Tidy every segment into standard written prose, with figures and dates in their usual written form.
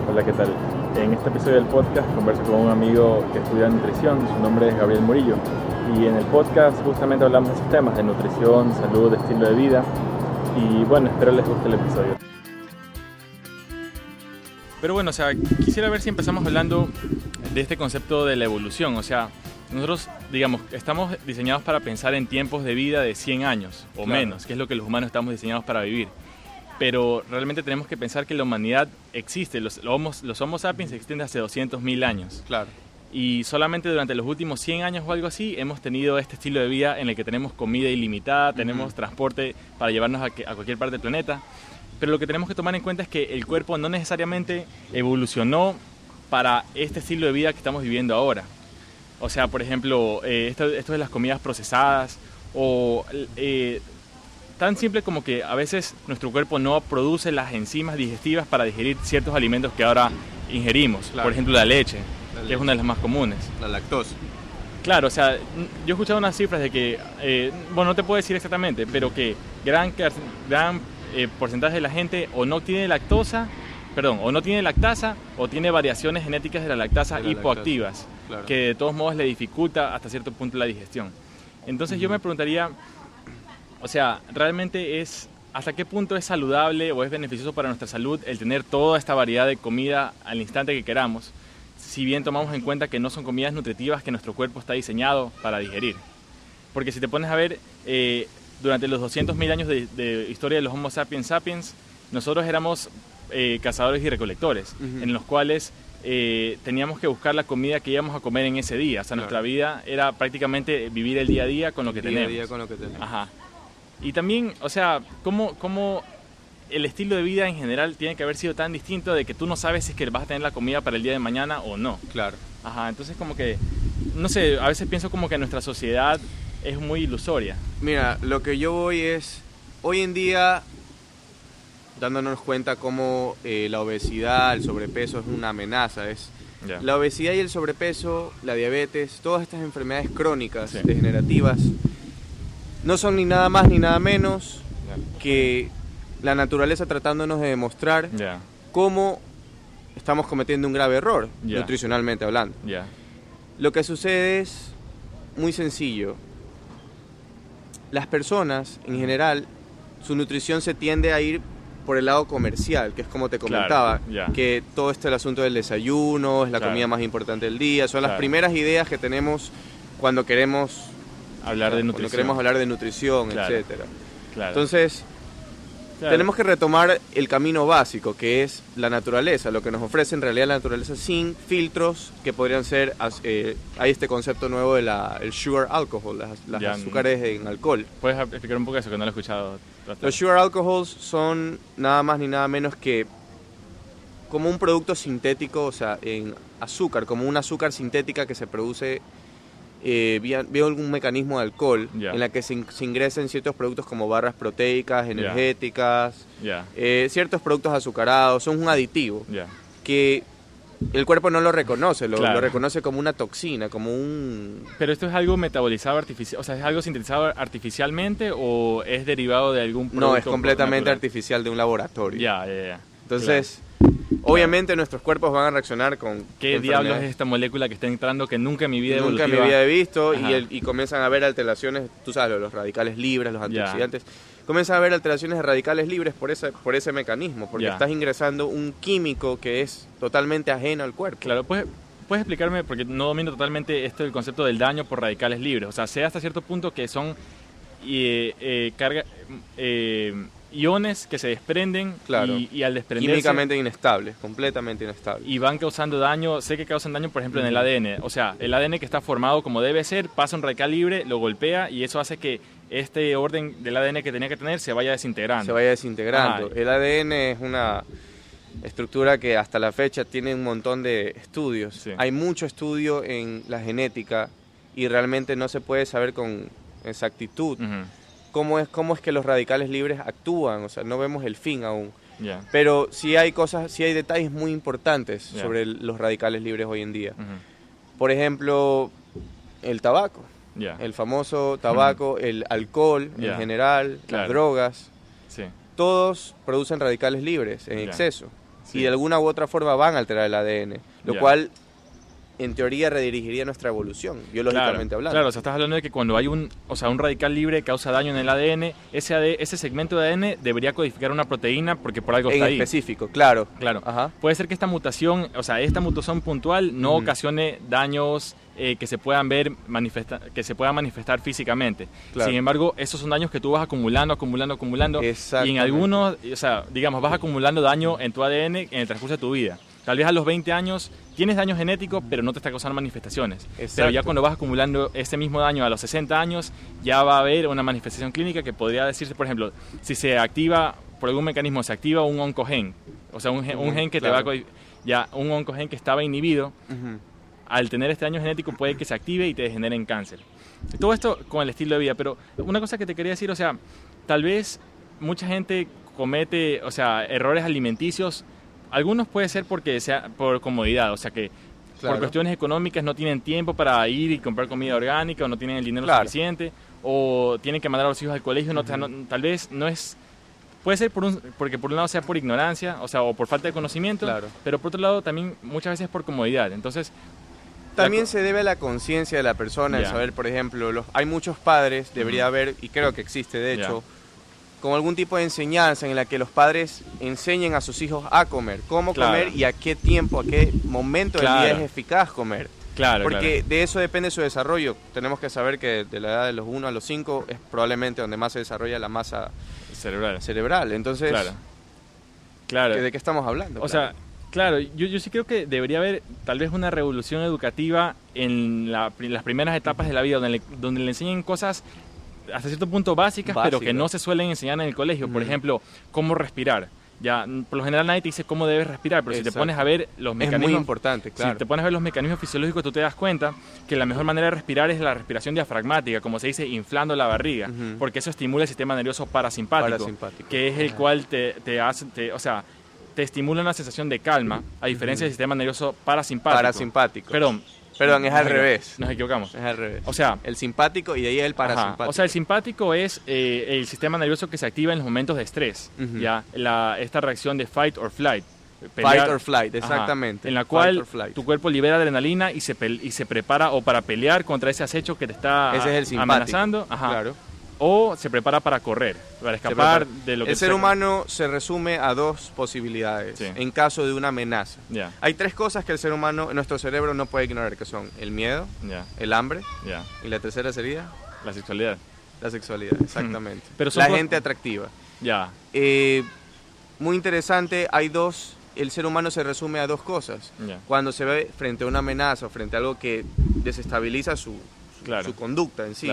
Hola, ¿qué tal? En este episodio del podcast converso con un amigo que estudia nutrición, su nombre es Gabriel Murillo, y en el podcast justamente hablamos de esos temas de nutrición, salud, estilo de vida, y bueno, espero les guste el episodio. Pero bueno, quisiera ver si empezamos hablando de este concepto de la evolución, nosotros, digamos, estamos diseñados para pensar en tiempos de vida de 100 años o menos, que es lo que los humanos estamos diseñados para vivir. Pero realmente tenemos que pensar que la humanidad existe, los Homo sapiens existen hace 200.000 años. Claro. Y solamente durante los últimos 100 años o algo así hemos tenido este estilo de vida en el que tenemos comida ilimitada, tenemos transporte para llevarnos a cualquier parte del planeta. Pero lo que tenemos que tomar en cuenta es que el cuerpo no necesariamente evolucionó para este estilo de vida que estamos viviendo ahora. O sea, por ejemplo, esto de las comidas procesadas o tan simple como que a veces nuestro cuerpo no produce las enzimas digestivas para digerir ciertos alimentos que ahora ingerimos. Claro. Por ejemplo, la leche, que es una de las más comunes. La lactosa. Claro, yo he escuchado unas cifras de que, no te puedo decir exactamente, pero que gran porcentaje de la gente o no tiene lactasa o tiene variaciones genéticas de la lactasa hipoactivas, claro, que de todos modos le dificulta hasta cierto punto la digestión. Entonces yo me preguntaría, ¿realmente hasta qué punto es saludable o es beneficioso para nuestra salud el tener toda esta variedad de comida al instante que queramos, si bien tomamos en cuenta que no son comidas nutritivas que nuestro cuerpo está diseñado para digerir? Porque si te pones a ver, durante los 200.000 años de historia de los Homo sapiens sapiens, nosotros éramos cazadores y recolectores, en los cuales teníamos que buscar la comida que íbamos a comer en ese día. Claro. Nuestra vida era prácticamente vivir el día a día con lo que tenemos. Ajá. Y también, ¿cómo el estilo de vida en general tiene que haber sido tan distinto de que tú no sabes si es que vas a tener la comida para el día de mañana o no? Claro. Ajá, entonces como que, no sé, a veces pienso como que nuestra sociedad es muy ilusoria. Mira, lo que yo voy es, hoy en día, dándonos cuenta cómo la obesidad, el sobrepeso es una amenaza, la obesidad y el sobrepeso, la diabetes, todas estas enfermedades crónicas, degenerativas, no son ni nada más ni nada menos que la naturaleza tratándonos de demostrar cómo estamos cometiendo un grave error, nutricionalmente hablando. Lo que sucede es muy sencillo. Las personas, en general, su nutrición se tiende a ir por el lado comercial, que es como te comentaba, que todo el asunto del desayuno, es la comida más importante del día, son las primeras ideas que tenemos cuando queremos hablar de nutrición, etcétera. Entonces, tenemos que retomar el camino básico, que es la naturaleza, lo que nos ofrece en realidad la naturaleza sin filtros, que podrían ser, hay este concepto nuevo de el sugar alcohol, las azúcares en alcohol. ¿Puedes explicar un poco eso, que no lo he escuchado? Los sugar alcohols son nada más ni nada menos que como un producto sintético, en azúcar, como una azúcar sintética que se produce vía algún mecanismo de alcohol, en la que se ingresan ciertos productos como barras proteicas, energéticas, ciertos productos azucarados. Son un aditivo que el cuerpo no lo reconoce, lo reconoce como una toxina, como un... ¿Pero esto es algo metabolizado artificial, es algo sintetizado artificialmente o es derivado de algún producto? No, es completamente artificial, de un laboratorio. Entonces... Obviamente nuestros cuerpos van a reaccionar con... ¿Qué diablos es esta molécula que está entrando que nunca en mi vida he visto? Y comienzan a haber alteraciones, tú sabes, los radicales libres, los antioxidantes. Comienzan a haber alteraciones de radicales libres por ese mecanismo, porque estás ingresando un químico que es totalmente ajeno al cuerpo. Claro, ¿puedes explicarme? Porque no domino totalmente el concepto del daño por radicales libres. Sé hasta cierto punto que son iones que se desprenden y al desprenderse... Químicamente inestables, completamente inestables. Y van causando daño, sé que causan daño, por ejemplo, en el ADN. El ADN que está formado como debe ser, pasa un radical libre, lo golpea y eso hace que este orden del ADN que tenía que tener se vaya desintegrando. El ADN es una estructura que hasta la fecha tiene un montón de estudios. Hay mucho estudio en la genética y realmente no se puede saber con exactitud cómo es que los radicales libres actúan, no vemos el fin aún. Pero sí hay detalles muy importantes sobre los radicales libres hoy en día. Por ejemplo, el tabaco, el famoso tabaco, el alcohol en general, las drogas, todos producen radicales libres en exceso. y de alguna u otra forma van a alterar el ADN, lo cual en teoría redirigiría nuestra evolución, biológicamente hablando. Claro, o sea, estás hablando de que cuando hay un radical libre que causa daño en el ADN, ese segmento de ADN debería codificar una proteína porque por algo está ahí. En específico, claro. Ajá. Puede ser que esta mutación puntual no ocasione daños que se puedan manifestar físicamente. Claro. Sin embargo, esos son daños que tú vas acumulando y en algunos, vas acumulando daño en tu ADN en el transcurso de tu vida. Tal vez a los 20 años tienes daño genético, pero no te está causando manifestaciones. Exacto. Pero ya cuando vas acumulando ese mismo daño a los 60 años, ya va a haber una manifestación clínica que podría decirse, por ejemplo, si se activa, por algún mecanismo, se activa un oncogen, o sea, un gen que claro. Un oncogen que estaba inhibido, al tener este daño genético puede que se active y te degenere en cáncer. Todo esto con el estilo de vida, pero una cosa que te quería decir, tal vez mucha gente comete, errores alimenticios. Algunos puede ser porque sea por comodidad, que por cuestiones económicas no tienen tiempo para ir y comprar comida orgánica o no tienen el dinero suficiente o tienen que mandar a los hijos al colegio, tal vez no es... Puede ser porque por un lado sea por ignorancia, o por falta de conocimiento, pero por otro lado también muchas veces por comodidad. Entonces... También se debe a la conciencia de la persona, el saber, por ejemplo, hay muchos padres, debería haber, y creo que existe de hecho, con algún tipo de enseñanza en la que los padres enseñen a sus hijos a comer, cómo comer y a qué tiempo, a qué momento del día es eficaz comer. Porque de eso depende su desarrollo. Tenemos que saber que de la edad de los 1 a los 5 es probablemente donde más se desarrolla la masa cerebral. Entonces, ¿de qué estamos hablando? Yo sí creo que debería haber tal vez una revolución educativa en las primeras etapas de la vida, donde le enseñen cosas hasta cierto punto básicas, pero que no se suelen enseñar en el colegio. Por ejemplo, cómo respirar. Ya, por lo general nadie te dice cómo debes respirar, pero si te pones a ver los mecanismos... Es muy importante, claro. Si te pones a ver los mecanismos fisiológicos, tú te das cuenta que la mejor manera de respirar es la respiración diafragmática, como se dice, inflando la barriga, porque eso estimula el sistema nervioso parasimpático. Que es el cual te estimula una sensación de calma, a diferencia del sistema nervioso parasimpático. Perdón, es al revés. Nos equivocamos. Es al revés. El simpático y de ahí el parasimpático. El simpático es el sistema nervioso que se activa en los momentos de estrés. Esta reacción de fight or flight. Fight or flight, exactamente. En la cual tu cuerpo libera adrenalina y se prepara o para pelear contra ese acecho que te está amenazando. O se prepara para correr, para escapar de lo que... El ser humano se resume a dos posibilidades en caso de una amenaza. Hay tres cosas que el ser humano, nuestro cerebro no puede ignorar, que son el miedo, el hambre y la tercera sería... La sexualidad. La sexualidad, exactamente. Pero la gente atractiva. Muy interesante, el ser humano se resume a dos cosas. Cuando se ve frente a una amenaza o frente a algo que desestabiliza su conducta en sí.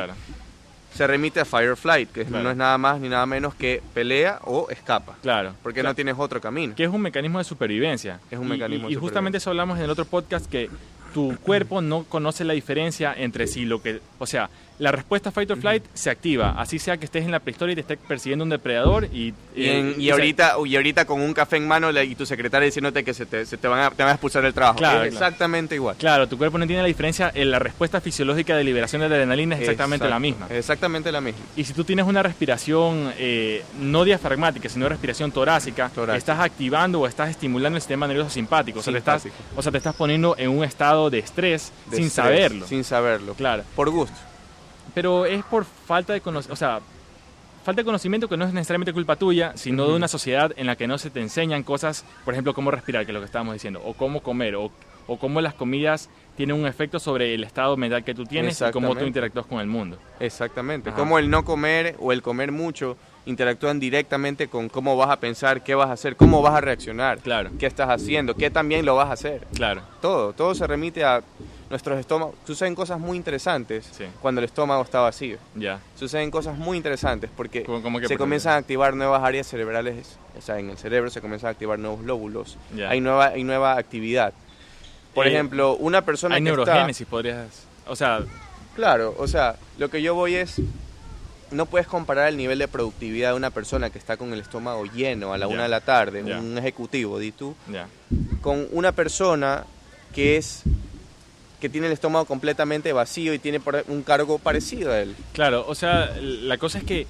Se remite a fight or flight, que no es nada más ni nada menos que pelea o escapa. Porque no tienes otro camino. Que es un mecanismo de supervivencia. Y justamente eso hablamos en el otro podcast, que tu cuerpo no conoce la diferencia entre sí, la respuesta fight or flight se activa, así sea que estés en la prehistoria y te esté persiguiendo un depredador y ahorita con un café en mano y tu secretaria diciéndote que te van a expulsar del trabajo. Exactamente igual. Tu cuerpo no entiende la diferencia, la respuesta fisiológica de liberación de la adrenalina es exactamente la misma. Exactamente la misma. Y si tú tienes una respiración no diafragmática, sino respiración torácica, estás activando o estás estimulando el sistema nervioso simpático. Te estás poniendo en un estado de estrés sin saberlo. Sin saberlo. Por gusto. Pero es por falta de conocimiento, que no es necesariamente culpa tuya, sino de una sociedad en la que no se te enseñan cosas, por ejemplo, cómo respirar, que es lo que estábamos diciendo, o cómo comer, o cómo las comidas tienen un efecto sobre el estado mental que tú tienes y cómo tú interactúas con el mundo. Exactamente. Cómo el no comer o el comer mucho interactúan directamente con cómo vas a pensar, qué vas a hacer, cómo vas a reaccionar, qué estás haciendo, qué también lo vas a hacer. Todo se remite a nuestros estómagos. Suceden cosas muy interesantes cuando el estómago está vacío. Suceden cosas muy interesantes porque se comienzan a activar nuevas áreas cerebrales, en el cerebro se comienzan a activar nuevos lóbulos. Hay nueva actividad. Por ejemplo, una persona hay que neurogénesis, podrías... Claro, lo que yo voy es... No puedes comparar el nivel de productividad de una persona que está con el estómago lleno a la 1 de la tarde, un ejecutivo, di tú, con una persona que que tiene el estómago completamente vacío y tiene un cargo parecido a él. Claro, o sea, la cosa es que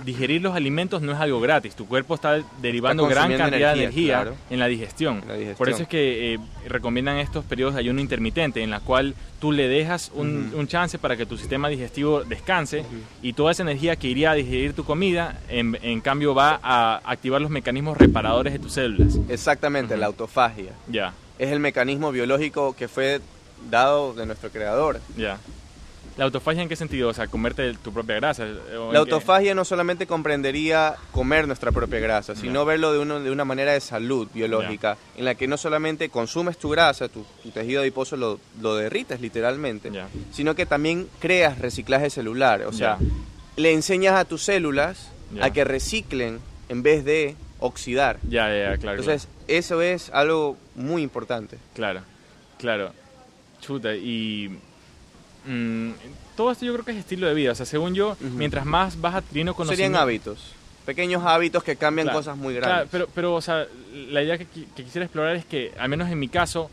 digerir los alimentos no es algo gratis. Tu cuerpo está derivando gran cantidad de energía claro, en la digestión. Por eso es que recomiendan estos periodos de ayuno intermitente, en la cual tú le dejas un chance para que tu sistema digestivo descanse y toda esa energía que iría a digerir tu comida, en cambio va a activar los mecanismos reparadores de tus células. Exactamente, la autofagia. Ya. Es el mecanismo biológico que fue dado de nuestro creador. Ya. ¿La autofagia en qué sentido? O sea, comerte tu propia grasa. La autofagia no solamente comprendería comer nuestra propia grasa, sino verlo de una manera de salud biológica, en la que no solamente consumes tu grasa, tu tejido adiposo lo derrites literalmente, sino que también creas reciclaje celular. O sea, le enseñas a tus células a que reciclen en vez de oxidar. Claro. Entonces, eso es algo muy importante. Claro. Chuta, y todo esto yo creo que es estilo de vida. O sea, según yo, mientras más vas adquiriendo conocimiento... Serían hábitos, pequeños hábitos que cambian cosas muy grandes. Claro, pero o sea, la idea que quisiera explorar es que, al menos en mi caso,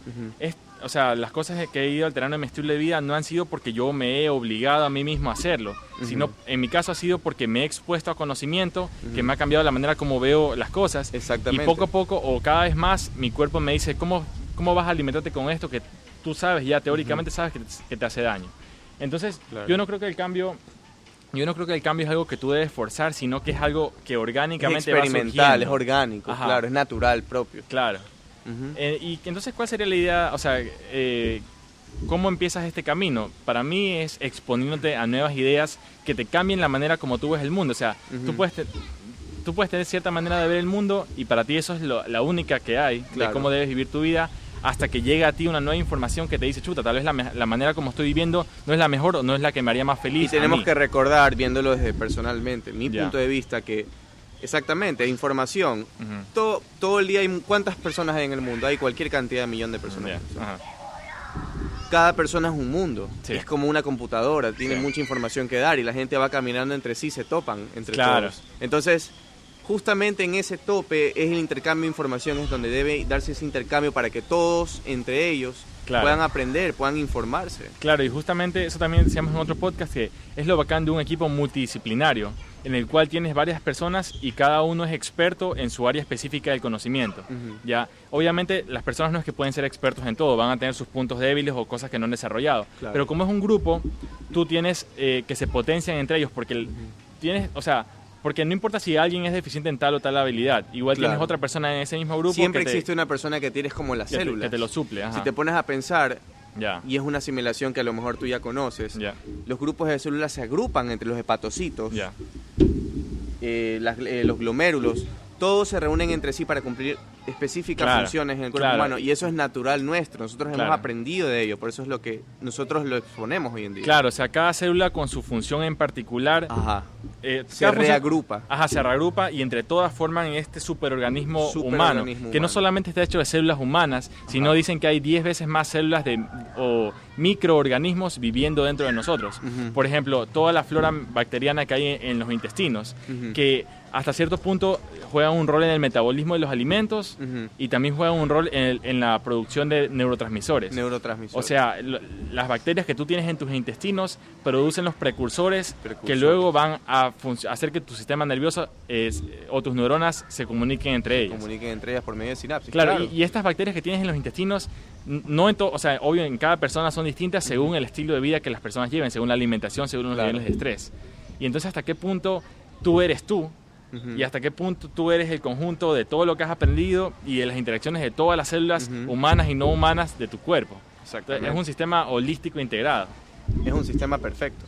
o sea, las cosas que he ido alterando en mi estilo de vida no han sido porque yo me he obligado a mí mismo a hacerlo, sino en mi caso ha sido porque me he expuesto a conocimiento que me ha cambiado la manera como veo las cosas. Exactamente. Y poco a poco, o cada vez más, mi cuerpo me dice, ¿cómo vas a alimentarte con esto que tú sabes, ya teóricamente sabes que te hace daño? Entonces, yo no creo que el cambio es algo que tú debes forzar, sino que es algo que orgánicamente es experimental, va surgiendo. es orgánico, claro, es natural, propio. Claro. Y entonces, ¿cuál sería la idea? O sea, ¿cómo empiezas este camino? Para mí es exponiéndote a nuevas ideas que te cambien la manera como tú ves el mundo. O sea, tú puedes tener cierta manera de ver el mundo y para ti eso es la única que hay, de cómo debes vivir tu vida, hasta que llega a ti una nueva información que te dice, chuta, tal vez la manera como estoy viviendo no es la mejor o no es la que me haría más feliz. Y tenemos que recordar, viéndolo desde personalmente, mi punto de vista, que exactamente, información, todo el día ¿cuántas personas hay en el mundo? Hay cualquier cantidad de millón de personas. Cada persona es un mundo, es como una computadora, tiene mucha información que dar y la gente va caminando entre sí, se topan entre todos. Entonces, justamente en ese tope es el intercambio de información, es donde debe darse ese intercambio para que todos entre ellos puedan aprender, puedan informarse. Claro, y justamente eso también decíamos en otro podcast, que es lo bacán de un equipo multidisciplinario, en el cual tienes varias personas y cada uno es experto en su área específica del conocimiento. Ya, obviamente las personas no es que pueden ser expertos en todo, van a tener sus puntos débiles o cosas que no han desarrollado. Pero como es un grupo, tú tienes que se potencian entre ellos, porque tienes, o sea, porque no importa si alguien es deficiente en tal o tal habilidad, igual tienes otra persona en ese mismo grupo. Siempre existe una persona que tienes como las células. Que te lo suple. Si te pones a pensar, y es una asimilación que a lo mejor tú ya conoces, los grupos de células se agrupan entre los hepatocitos, los glomérulos, todos se reúnen entre sí para cumplir específicas funciones en el cuerpo humano, y eso es natural nuestro, nosotros hemos aprendido de ello, por eso es lo que nosotros lo exponemos hoy en día. Claro, o sea, cada célula con su función en particular se reagrupa. Se reagrupa y entre todas forman este superorganismo humano, que no solamente está hecho de células humanas, sino dicen que hay 10 veces más células o microorganismos viviendo dentro de nosotros. Por ejemplo, toda la flora bacteriana que hay en los intestinos, que hasta cierto punto juegan un rol en el metabolismo de los alimentos y también juegan un rol en la producción de neurotransmisores. O sea, las bacterias que tú tienes en tus intestinos producen los precursores que luego van a hacer que tu sistema nervioso o tus neuronas se comuniquen entre ellas. Por medio de sinapsis. Claro. Y estas bacterias que tienes en los intestinos, o sea, obvio, en cada persona son distintas según el estilo de vida que las personas lleven, según la alimentación, según los niveles de estrés. Y entonces, ¿hasta qué punto tú eres tú? Y hasta qué punto tú eres el conjunto de todo lo que has aprendido y de las interacciones de todas las células humanas y no humanas de tu cuerpo. Exactamente. Es un sistema holístico integrado. Es un sistema perfecto.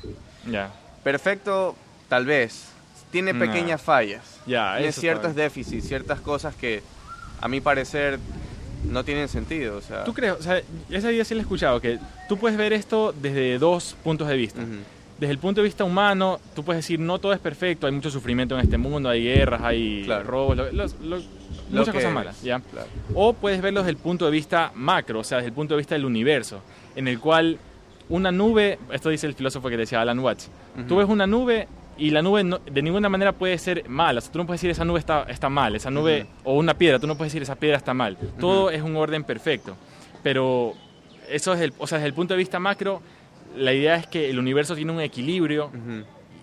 Perfecto, tal vez. Tiene pequeñas fallas. Tiene ciertos déficits, ciertas cosas que, a mi parecer, no tienen sentido. O sea, ¿tú crees? O sea, esa idea sí la he escuchado, que tú puedes ver esto desde dos puntos de vista. Desde el punto de vista humano, tú puedes decir, no todo es perfecto, hay mucho sufrimiento en este mundo, hay guerras, hay robos, muchas cosas malas, ¿ya? O puedes verlo desde el punto de vista macro, o sea, desde el punto de vista del universo, en el cual una nube, esto dice el filósofo que decía Alan Watts, tú ves una nube y la nube de ninguna manera puede ser mala, o sea, tú no puedes decir esa nube está mal, esa nube, o una piedra, tú no puedes decir esa piedra está mal, todo es un orden perfecto, pero eso es o sea, desde el punto de vista macro, la idea es que el universo tiene un equilibrio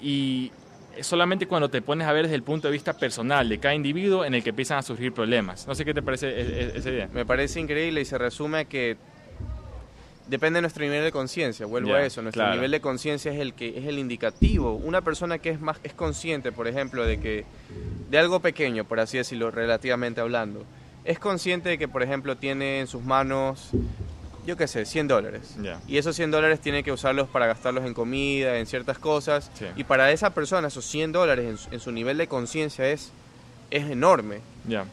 y es solamente cuando te pones a ver desde el punto de vista personal de cada individuo en el que empiezan a surgir problemas. No sé qué te parece esa idea. Me parece increíble y se resume a que depende de nuestro nivel de conciencia. Vuelvo a eso. Nuestro nivel de conciencia es el indicativo. Una persona que es consciente, por ejemplo, de algo pequeño, por así decirlo, relativamente hablando, es consciente de que, por ejemplo, tiene en sus manos, yo qué sé, $100. Y esos $100 tiene que usarlos para gastarlos en comida, en ciertas cosas. Sí. Y para esa persona, esos $100 en su nivel de conciencia es enorme.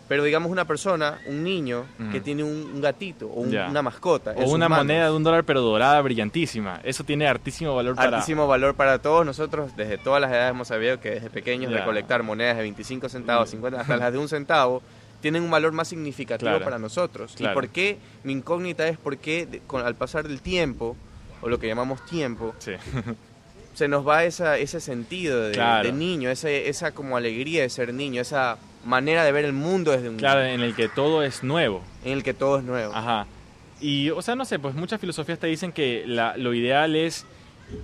Pero digamos una persona, un niño, que tiene un gatito o una mascota. O una moneda de $1 pero dorada, brillantísima. Eso tiene hartísimo valor para todos nosotros. Desde todas las edades hemos sabido que desde pequeños recolectar monedas de 25 centavos, 50, hasta las de $1 centavo, tienen un valor más significativo para nosotros. ¿Y por qué? Mi incógnita es por qué al pasar del tiempo, o lo que llamamos tiempo, se nos va ese sentido de niño, esa como alegría de ser niño, esa manera de ver el mundo desde un niño. Claro, en el que todo es nuevo. Ajá. Y, o sea, no sé, pues muchas filosofías te dicen que lo ideal es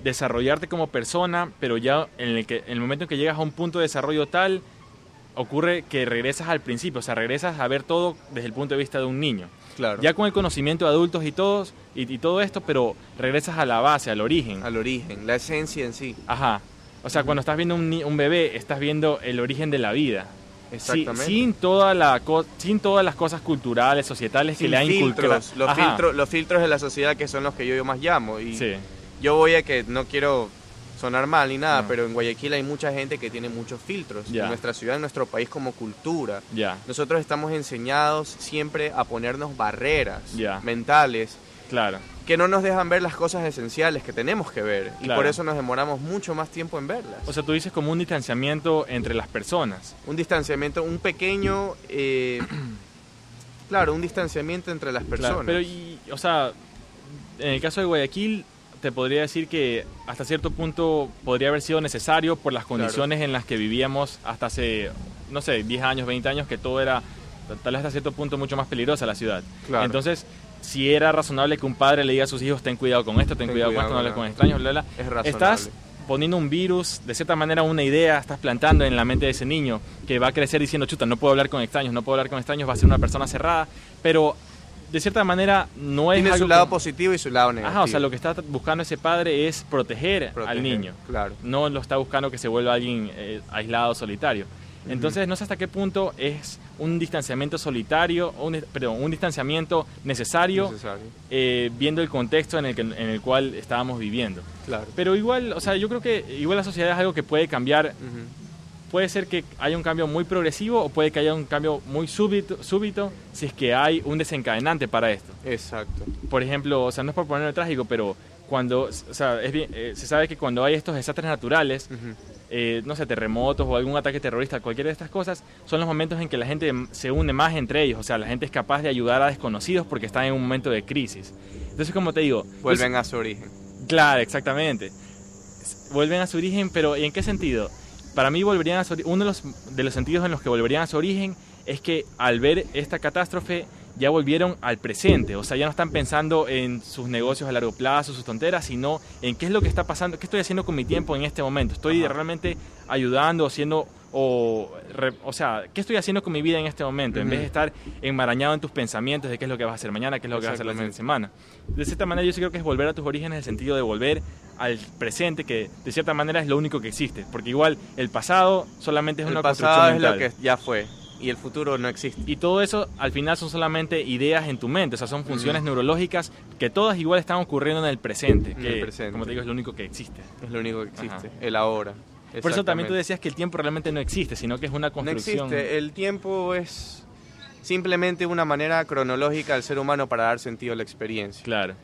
desarrollarte como persona, pero ya en el momento en que llegas a un punto de desarrollo tal, ocurre que regresas al principio, o sea, regresas a ver todo desde el punto de vista de un niño. Claro. Ya con el conocimiento de adultos y todo esto, pero regresas a la base, al origen. Al origen, la esencia en sí. Ajá. O sea, cuando estás viendo un bebé, estás viendo el origen de la vida. Exactamente. Sin todas las cosas culturales, societales que le han inculcado. Los filtros de la sociedad, que son los que yo más llamo. Y yo voy a que no quiero sonar mal ni nada, pero en Guayaquil hay mucha gente que tiene muchos filtros. En nuestra ciudad, en nuestro país, como cultura. Nosotros estamos enseñados siempre a ponernos barreras mentales. Claro. Que no nos dejan ver las cosas esenciales que tenemos que ver. Y por eso nos demoramos mucho más tiempo en verlas. O sea, tú dices como un distanciamiento entre las personas. Un distanciamiento, un pequeño... claro, un distanciamiento entre las personas. Claro, pero, o sea, en el caso de Guayaquil, te podría decir que hasta cierto punto podría haber sido necesario por las condiciones en las que vivíamos hasta hace, no sé, 10 años, 20 años, que todo era, tal vez hasta cierto punto, mucho más peligrosa la ciudad. Claro. Entonces, si era razonable que un padre le diga a sus hijos, ten cuidado con esto, ten cuidado con esto, no hables con extraños, bla, bla. Es razonable. Estás poniendo un virus, de cierta manera una idea, estás plantando en la mente de ese niño que va a crecer diciendo, chuta, no puedo hablar con extraños, va a ser una persona cerrada, pero de cierta manera no es tiene algo su lado positivo y su lado negativo. Ajá, o sea, lo que está buscando ese padre es proteger al niño. Claro. No lo está buscando que se vuelva alguien aislado, solitario. Entonces, no sé hasta qué punto es un distanciamiento solitario, un distanciamiento necesario. Viendo el contexto en el cual estábamos viviendo. Claro. Pero igual, o sea, yo creo que igual la sociedad es algo que puede cambiar. Puede ser que haya un cambio muy progresivo o puede que haya un cambio muy súbito si es que hay un desencadenante para esto. Exacto. Por ejemplo, o sea, no es por ponerlo trágico, pero cuando, o sea, se sabe que cuando hay estos desastres naturales, no sé, terremotos o algún ataque terrorista, cualquiera de estas cosas, son los momentos en que la gente se une más entre ellos, o sea, la gente es capaz de ayudar a desconocidos porque están en un momento de crisis. Entonces, como te digo... Vuelven a su origen. Claro, exactamente. Vuelven a su origen, pero ¿en qué sentido? Para mí volverían a su origen, uno de los sentidos en los que volverían a su origen es que al ver esta catástrofe ya volvieron al presente, o sea, ya no están pensando en sus negocios a largo plazo, sus tonteras, sino en qué es lo que está pasando, qué estoy haciendo con mi tiempo en este momento, estoy realmente ayudando, haciendo, o sea, qué estoy haciendo con mi vida en este momento, en vez de estar enmarañado en tus pensamientos de qué es lo que vas a hacer mañana, qué es lo que vas a hacer la siguiente semana. De cierta manera yo sí creo que es volver a tus orígenes en el sentido de volver al presente, que de cierta manera es lo único que existe, porque igual el pasado solamente es una construcción mental. El pasado es lo que ya fue. Y el futuro no existe. Y todo eso al final son solamente ideas en tu mente, o sea, son funciones neurológicas que todas igual están ocurriendo en el presente, que como te digo es lo único que existe. Es lo único que existe, el ahora. Por eso también tú decías que el tiempo realmente no existe, sino que es una construcción. No existe, el tiempo es simplemente una manera cronológica del ser humano para dar sentido a la experiencia. Claro,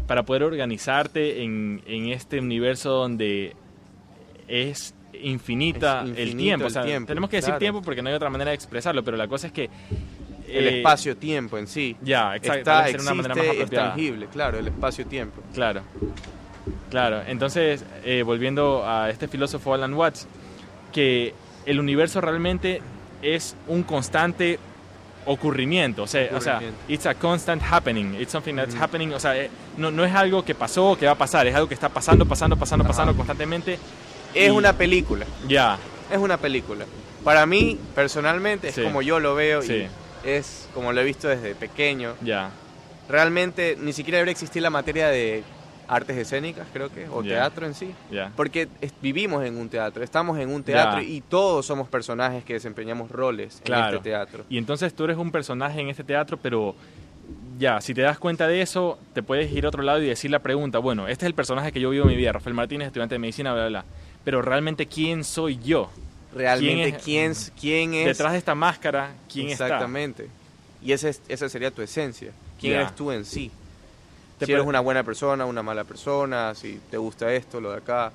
para poder organizarte en este universo donde es infinito el tiempo. O sea, tenemos que decir tiempo porque no hay otra manera de expresarlo, pero la cosa es que el espacio-tiempo en sí existe, una manera más es tangible, claro, el espacio-tiempo. Claro. Entonces, volviendo a este filósofo Alan Watts, que el universo realmente es un constante ocurrimiento, o sea, it's a constant happening, it's something that's happening, o sea, no es algo que pasó o que va a pasar, es algo que está pasando constantemente. Es una película. Ya. Es una película. Para mí, personalmente, es como yo lo veo y es como lo he visto desde pequeño. Ya. Realmente ni siquiera debería existir la materia de artes escénicas, creo que, o teatro en sí. Porque vivimos en un teatro, estamos en un teatro y todos somos personajes que desempeñamos roles en este teatro. Y entonces tú eres un personaje en este teatro, pero ya, si te das cuenta de eso, te puedes ir a otro lado y decir la pregunta, bueno, este es el personaje que yo vivo en mi vida, Rafael Martínez, estudiante de medicina, bla, bla, bla. Pero realmente, ¿quién soy yo? Realmente, ¿quién es? Detrás de esta máscara, ¿quién está? Exactamente. Y esa sería tu esencia. ¿Quién eres tú en sí? Si eres una buena persona, una mala persona, si te gusta esto, lo de acá.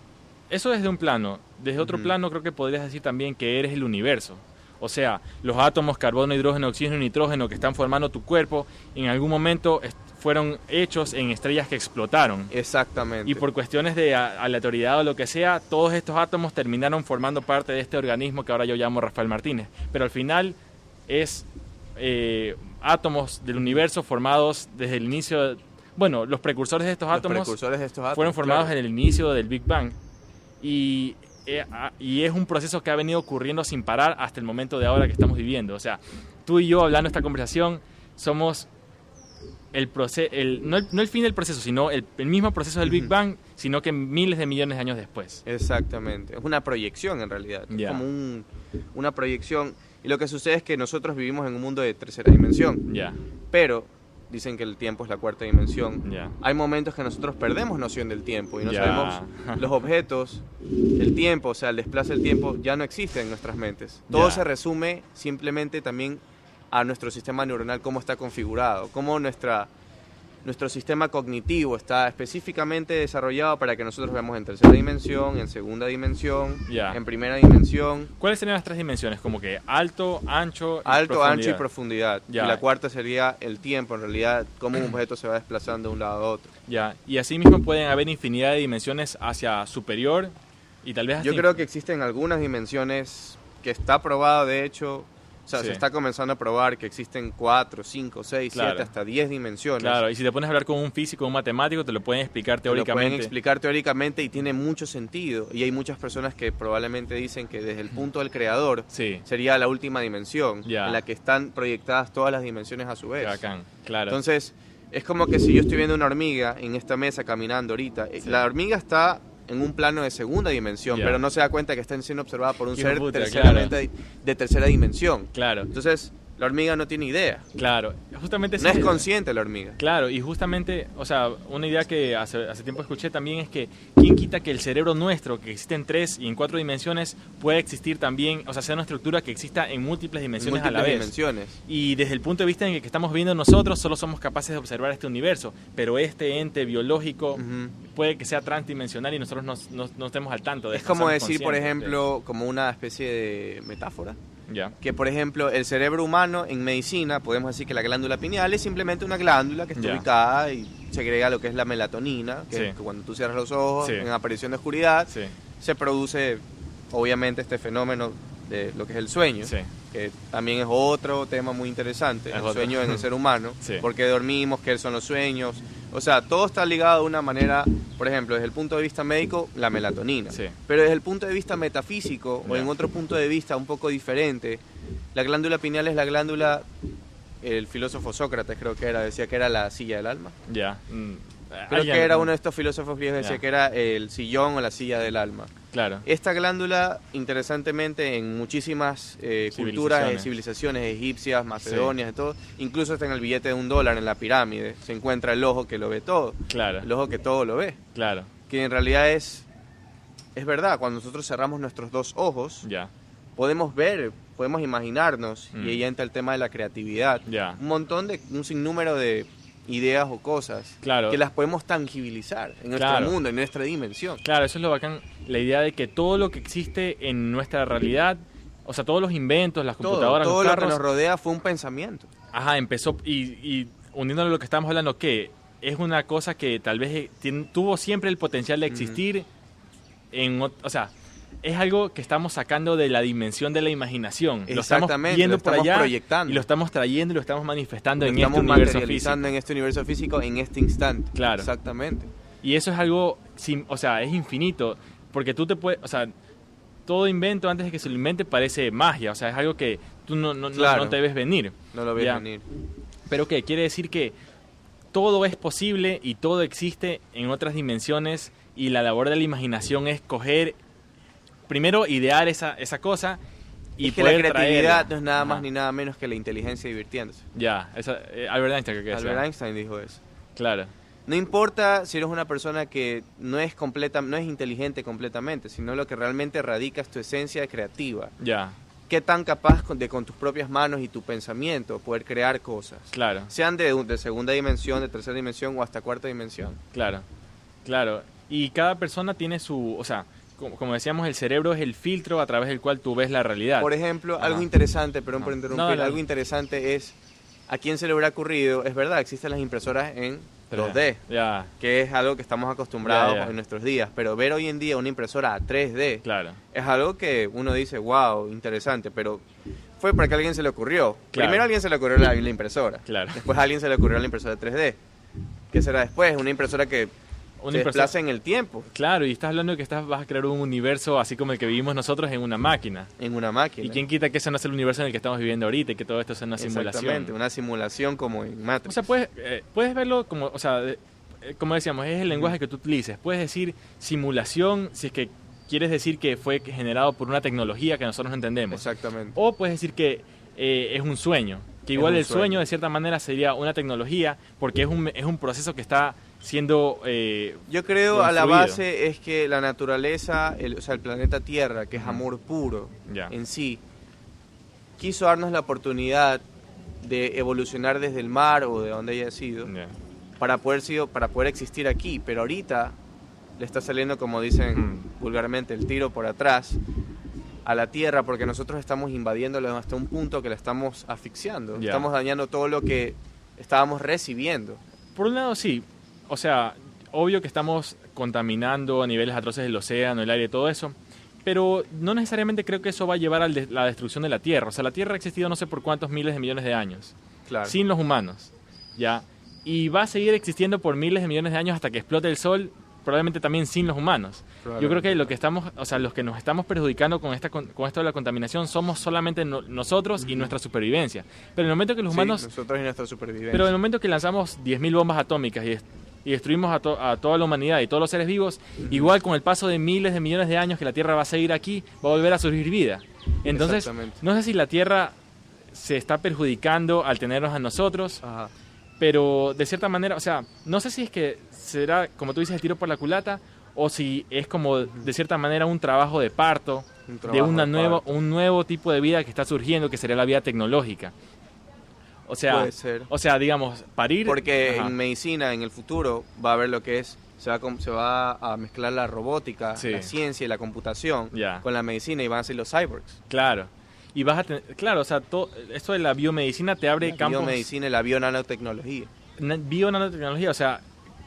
Eso desde un plano. Desde otro plano creo que podrías decir también que eres el universo. O sea, los átomos, carbono, hidrógeno, oxígeno y nitrógeno que están formando tu cuerpo, en algún momento fueron hechos en estrellas que explotaron. Exactamente. Y por cuestiones de aleatoriedad o lo que sea, todos estos átomos terminaron formando parte de este organismo que ahora yo llamo Rafael Martínez. Pero al final es átomos del universo formados desde el inicio. Bueno, los precursores de estos átomos fueron formados en el inicio del Big Bang. Y es un proceso que ha venido ocurriendo sin parar hasta el momento de ahora que estamos viviendo. O sea, tú y yo hablando esta conversación somos no el fin del proceso, sino el mismo proceso del Big Bang, sino que miles de millones de años después. Exactamente. Es una proyección en realidad. Es como una proyección. Y lo que sucede es que nosotros vivimos en un mundo de tercera dimensión. Pero dicen que el tiempo es la cuarta dimensión. Hay momentos que nosotros perdemos noción del tiempo y no sabemos los objetos, el tiempo, o sea, el desplace del tiempo ya no existe en nuestras mentes. Todo se resume simplemente también a nuestro sistema neuronal, cómo está configurado, cómo nuestro sistema cognitivo está específicamente desarrollado para que nosotros veamos en tercera dimensión, en segunda dimensión, en primera dimensión. ¿Cuáles serían las tres dimensiones? Como que alto, ancho y profundidad. Y la cuarta sería el tiempo, en realidad, cómo un objeto se va desplazando de un lado a otro. Y así mismo pueden haber infinidad de dimensiones hacia superior y tal vez... Yo creo que existen algunas dimensiones que está probado, de hecho... O sea, se está comenzando a probar que existen 4, 5, 6, 7, hasta 10 dimensiones. Claro, y si te pones a hablar con un físico o un matemático, te lo pueden explicar teóricamente. Te lo pueden explicar teóricamente y tiene mucho sentido. Y hay muchas personas que probablemente dicen que desde el punto del creador sería la última dimensión, en la que están proyectadas todas las dimensiones a su vez. Bacán, claro. Entonces, es como que si yo estoy viendo una hormiga en esta mesa caminando ahorita, la hormiga está en un plano de segunda dimensión, pero no se da cuenta que está siendo observada por un ser de tercera dimensión. Claro. Entonces, la hormiga no tiene idea. Claro. Justamente no es consciente la hormiga. Claro, y justamente, o sea, una idea que hace tiempo escuché también es que ¿quién quita que el cerebro nuestro, que existe en 3 y en 4 dimensiones, puede existir también, o sea, sea una estructura que exista en múltiples dimensiones a la vez? Y desde el punto de vista en el que estamos viviendo nosotros, solo somos capaces de observar este universo, pero este ente biológico puede que sea transdimensional y nosotros no estemos al tanto de esto. Es como decir, por ejemplo, como una especie de metáfora. Que por ejemplo el cerebro humano en medicina podemos decir que la glándula pineal es simplemente una glándula que está ubicada y segrega lo que es la melatonina, que cuando tú cierras los ojos en aparición de oscuridad se produce obviamente este fenómeno de lo que es el sueño, que también es otro tema muy interesante, el sueño en el ser humano, por qué dormimos, qué son los sueños, o sea, todo está ligado de una manera, por ejemplo, desde el punto de vista médico, la melatonina, pero desde el punto de vista metafísico o en otro punto de vista un poco diferente, la glándula pineal es la glándula, el filósofo Sócrates creo que era, decía que era la silla del alma. Creo que era uno de estos filósofos griegos que decía que era el sillón o la silla del alma. Claro. Esta glándula, interesantemente, en muchísimas culturas, civilizaciones egipcias, macedonias, de todo, incluso está en el billete de $1 en la pirámide, se encuentra el ojo que lo ve todo. El ojo que todo lo ve. Que en realidad es verdad, cuando nosotros cerramos nuestros dos ojos, podemos ver, podemos imaginarnos, y ahí entra el tema de la creatividad. Un sinnúmero de ideas o cosas que las podemos tangibilizar en nuestro mundo, en nuestra dimensión. Claro, eso es lo bacán, la idea de que todo lo que existe en nuestra realidad, o sea, todos los inventos, las computadoras, todo los carros, lo que nos rodea fue un pensamiento. Empezó, y uniéndolo a lo que estamos hablando, que es una cosa que tal vez tuvo siempre el potencial de existir o sea, es algo que estamos sacando de la dimensión de la imaginación. Lo estamos Exactamente, viendo lo por estamos allá proyectando. y lo estamos trayendo y lo estamos manifestando Lo en estamos este universo físico. materializando en este universo físico en este instante. Claro. Exactamente. Y eso es algo, o sea, es infinito, porque tú te puedes, o sea, todo invento antes de que se lo invente parece magia, o sea, es algo que tú Claro. no te ves venir. No lo ves ¿Ya? venir. Pero ¿qué? Quiere decir que todo es posible y todo existe en otras dimensiones y la labor de la imaginación es coger, primero idear esa cosa y es que la poder creatividad traerla. no es nada más Ajá. ni nada menos que la inteligencia divirtiéndose. Ya, Albert Einstein creo que Albert decía. Einstein dijo eso. Claro, No importa si eres una persona que no es inteligente completamente, sino lo que realmente radica es tu esencia creativa. ya, Qué tan capaz con tus propias manos y tu pensamiento poder crear cosas. claro. Sean de segunda dimensión, de tercera dimensión o hasta cuarta dimensión. Claro, claro. Y cada persona tiene su, o sea, como decíamos, el cerebro es el filtro a través del cual tú ves la realidad. Por ejemplo, Ajá. algo interesante, perdón por Ajá. interrumpir, No, dale. algo interesante es, ¿a quién se le hubiera ocurrido? Es verdad, existen las impresoras en 2D, Ya, que es algo que estamos acostumbrados Ya. en nuestros días, pero ver hoy en día una impresora a 3D claro. es algo que uno dice, wow, interesante, pero fue porque a alguien se le ocurrió. Claro. Primero a alguien se le ocurrió la impresora, Claro. después a alguien se le ocurrió la impresora 3D. ¿Qué será después? Una impresora que Una se impresora- desplaza en el tiempo, Claro, y estás hablando de que vas a crear un universo así como el que vivimos nosotros en una máquina. en una máquina. ¿Y quién quita que ese no es el universo en el que estamos viviendo ahorita y que todo esto sea una Exactamente, simulación? una simulación como en Matrix. O sea, puedes verlo como, o sea, como decíamos, es el lenguaje que tú utilices. Puedes decir simulación si es que quieres decir que fue generado por una tecnología que nosotros no entendemos. Exactamente. O puedes decir que es un sueño. Que igual un el sueño sueño. de cierta manera sería una tecnología porque es un proceso que está siendo... Yo creo a la influido. base es que la naturaleza, o sea, el planeta Tierra, que es amor puro Ya. en sí, quiso darnos la oportunidad de evolucionar desde el mar o de donde haya sido Ya. para poder existir aquí, pero ahorita le está saliendo, como dicen vulgarmente, el tiro por atrás a la Tierra porque nosotros estamos invadiéndolo hasta un punto que la estamos asfixiando, Ya. estamos dañando todo lo que estábamos recibiendo. Por un lado, sí. O sea, obvio que estamos contaminando a niveles atroces el océano, el aire, todo eso. Pero no necesariamente creo que eso va a llevar a la destrucción de la Tierra. O sea, la Tierra ha existido no sé por cuántos miles de millones de años. Claro. Sin los humanos. ¿Ya? Y va a seguir existiendo por miles de millones de años hasta que explote el Sol, probablemente también sin los humanos. Yo creo que lo que estamos, o sea, los que nos estamos perjudicando con esto de la contaminación somos solamente nosotros y nuestra supervivencia. Pero en el momento que los Sí, humanos... nosotros y nuestra supervivencia. Pero en el momento que lanzamos 10.000 bombas atómicas y destruimos a toda la humanidad y todos los seres vivos, igual con el paso de miles de millones de años que la Tierra va a seguir aquí, va a volver a surgir vida. Entonces, Exactamente. no sé si la Tierra se está perjudicando al tenernos a nosotros, Ajá. pero de cierta manera, o sea, no sé si es que será, como tú dices, el tiro por la culata, o si es como, de cierta manera, un trabajo de parto, Un de trabajo de parto. un nuevo tipo de vida que está surgiendo, que sería la vida tecnológica. O sea, Puede ser. o sea, digamos, parir... Porque Ajá. en medicina, en el futuro, va a haber lo que es, se va a mezclar la robótica, Sí. la ciencia y la computación Ya. con la medicina y van a ser los cyborgs. Claro. Y vas a tener, claro, o sea, esto de la biomedicina te abre La campos... biomedicina y la bionanotecnología. Bio-nanotecnología, o sea,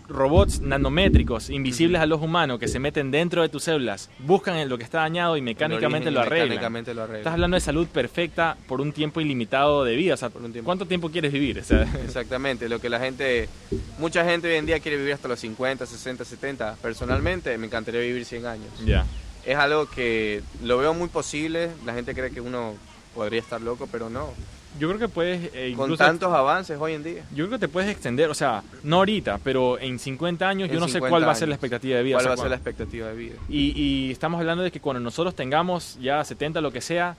robots nanométricos, invisibles a los humanos, que se meten dentro de tus células, buscan lo que está dañado y mecánicamente El lo origen y arreglan. mecánicamente lo arreglan. Estás hablando de salud perfecta por un tiempo ilimitado de vida. O sea, Por un tiempo. ¿cuánto tiempo quieres vivir? O sea, Exactamente, lo que mucha gente hoy en día quiere vivir hasta los 50, 60, 70. Personalmente me encantaría vivir 100 años. ya. Es algo que lo veo muy posible, la gente cree que uno podría estar loco, pero no. Yo creo que puedes Con incluso... tantos avances hoy en día. Yo creo que te puedes extender, o sea, no ahorita, pero en 50 años En yo no sé 50 cuál va a ser años. la expectativa de vida. ¿Cuál o sea, va a ser la expectativa de vida? Y estamos hablando de que cuando nosotros tengamos ya 70, lo que sea,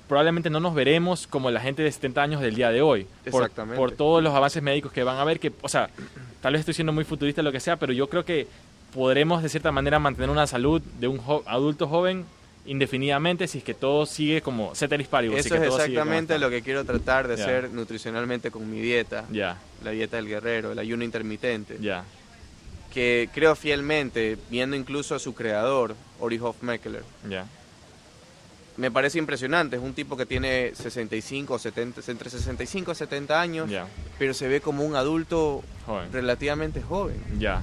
probablemente no nos veremos como la gente de 70 años del día de hoy. Exactamente. Por todos los avances médicos que van a haber, que, o sea, tal vez estoy siendo muy futurista, lo que sea, pero yo creo que podremos de cierta manera mantener una salud de un adulto joven indefinidamente si es que todo sigue como ceteris paribus. Eso es exactamente lo que quiero tratar de Ya. hacer nutricionalmente con mi dieta. Ya, La dieta del guerrero, el ayuno intermitente. ya, Que creo fielmente, viendo incluso a su creador, Ori Hofmeckler. ya. Me parece impresionante, es un tipo que tiene 65 o 70, entre 65 y 70 años, Ya, pero se ve como un adulto joven. relativamente joven. Ya,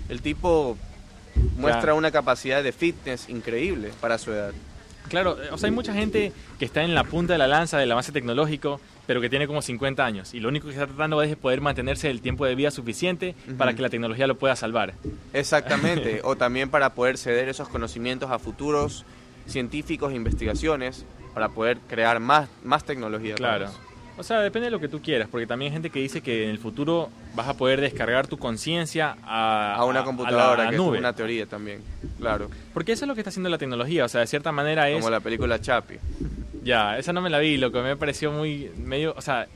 El tipo Muestra una capacidad de fitness increíble para su edad. Claro, o sea, hay mucha gente que está en la punta de la lanza del avance tecnológico, pero que tiene como 50 años. Y lo único que está tratando es de poder mantenerse el tiempo de vida suficiente para que la tecnología lo pueda salvar. Exactamente, o también para poder ceder esos conocimientos a futuros científicos e investigaciones, para poder crear más tecnología. Claro. O sea, depende de lo que tú quieras, porque también hay gente que dice que en el futuro vas a poder descargar tu conciencia a una computadora, a nube. Es una teoría también, claro. Porque eso es lo que está haciendo la tecnología, o sea, de cierta manera es... Como la película Chappie. Ya, esa no me la vi, lo que me pareció medio, o sea,